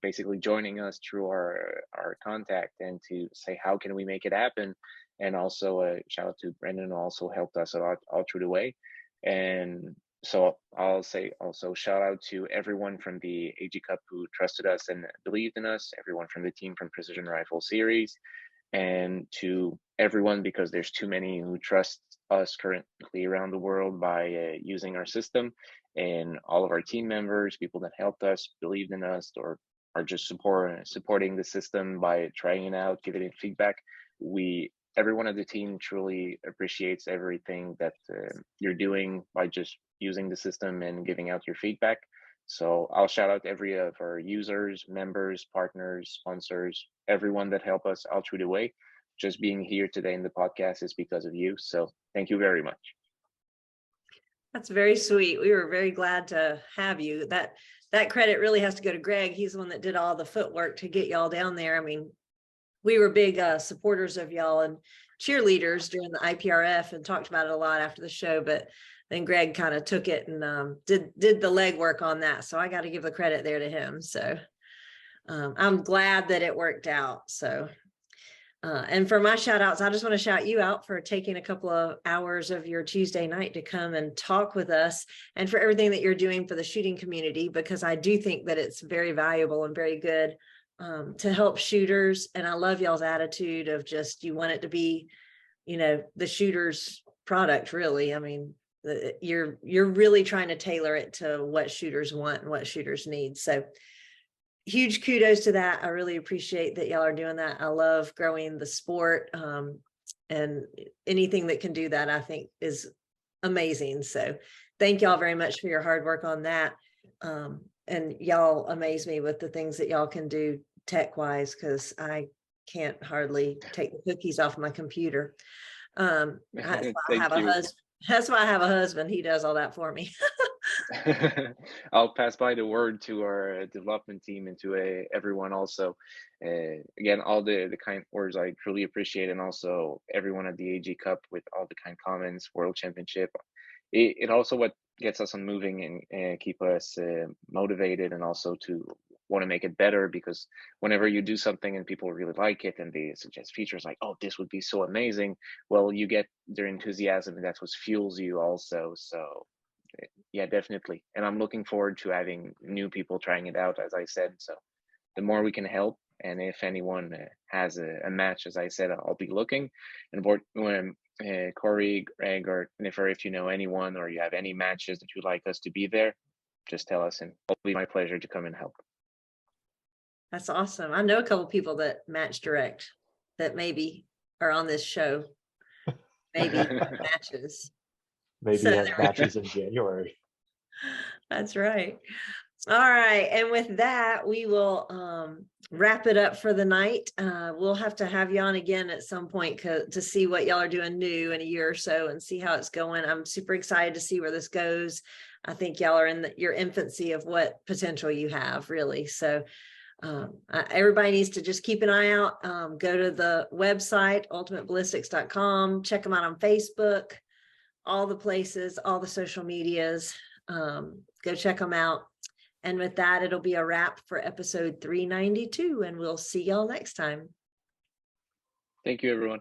basically joining us through our contact, and to say how can we make it happen. And also shout out to Brendan, who also helped us a lot all through the way. And so I'll say also shout out to everyone from the AG Cup who trusted us and believed in us, everyone from the team from Precision Rifle Series, and to everyone, because there's too many who trust us currently around the world by using our system, and all of our team members, people that helped us, believed in us, or are just supporting the system by trying it out, giving it feedback. Everyone on the team truly appreciates everything that you're doing by just using the system and giving out your feedback. So I'll shout out every of our users, members, partners, sponsors, everyone that helped us all through the way. Just being here today in the podcast is because of you. So thank you very much. That's very sweet. We were very glad to have you. That credit really has to go to Greg. He's the one that did all the footwork to get y'all down there. I mean, we were big supporters of y'all and cheerleaders during the IPRF and talked about it a lot after the show, but then Greg kind of took it and did the legwork on that. So I got to give the credit there to him. So I'm glad that it worked out. So and for my shout outs, I just want to shout you out for taking a couple of hours of your Tuesday night to come and talk with us, and for everything that you're doing for the shooting community, because I do think that it's very valuable and very good to help shooters. And I love y'all's attitude of just, you want it to be, the shooter's product, really. I mean, you're really trying to tailor it to what shooters want and what shooters need. So huge kudos to that. I really appreciate that y'all are doing that. I love growing the sport, and anything that can do that, I think, is amazing. So thank y'all very much for your hard work on that. And y'all amaze me with the things that y'all can do tech wise, because I can't hardly take the cookies off my computer. That's why I have a husband. That's why I have a husband. He does all that for me. I'll pass by the word to our development team and to everyone also. Again, all the kind words I truly appreciate, and also everyone at the AG Cup with all the kind comments, World Championship. It also what gets us on moving and keep us motivated, and also to want to make it better, because whenever you do something and people really like it and they suggest features like, oh, this would be so amazing, well, you get their enthusiasm, and that's what fuels you also. So yeah, definitely. And I'm looking forward to having new people trying it out, as I said. So the more we can help, and if anyone has a match, as I said, I'll be looking. And when Corey, Greg, or Nifer, if you know anyone or you have any matches that you'd like us to be there, just tell us, and it'll be my pleasure to come and help. That's awesome. I know a couple people that match direct that maybe are on this show, maybe matches. Maybe So have matches in January. That's right. All right. And with that, we will wrap it up for the night. We'll have to have you on again at some point to see what y'all are doing new in a year or so and see how it's going. I'm super excited to see where this goes. I think y'all are in your infancy of what potential you have, really. So everybody needs to just keep an eye out. Go to the website, ultimateballistics.com, check them out on Facebook, all the places, all the social medias. Go check them out. And with that, it'll be a wrap for episode 392, and we'll see y'all next time. Thank you, everyone.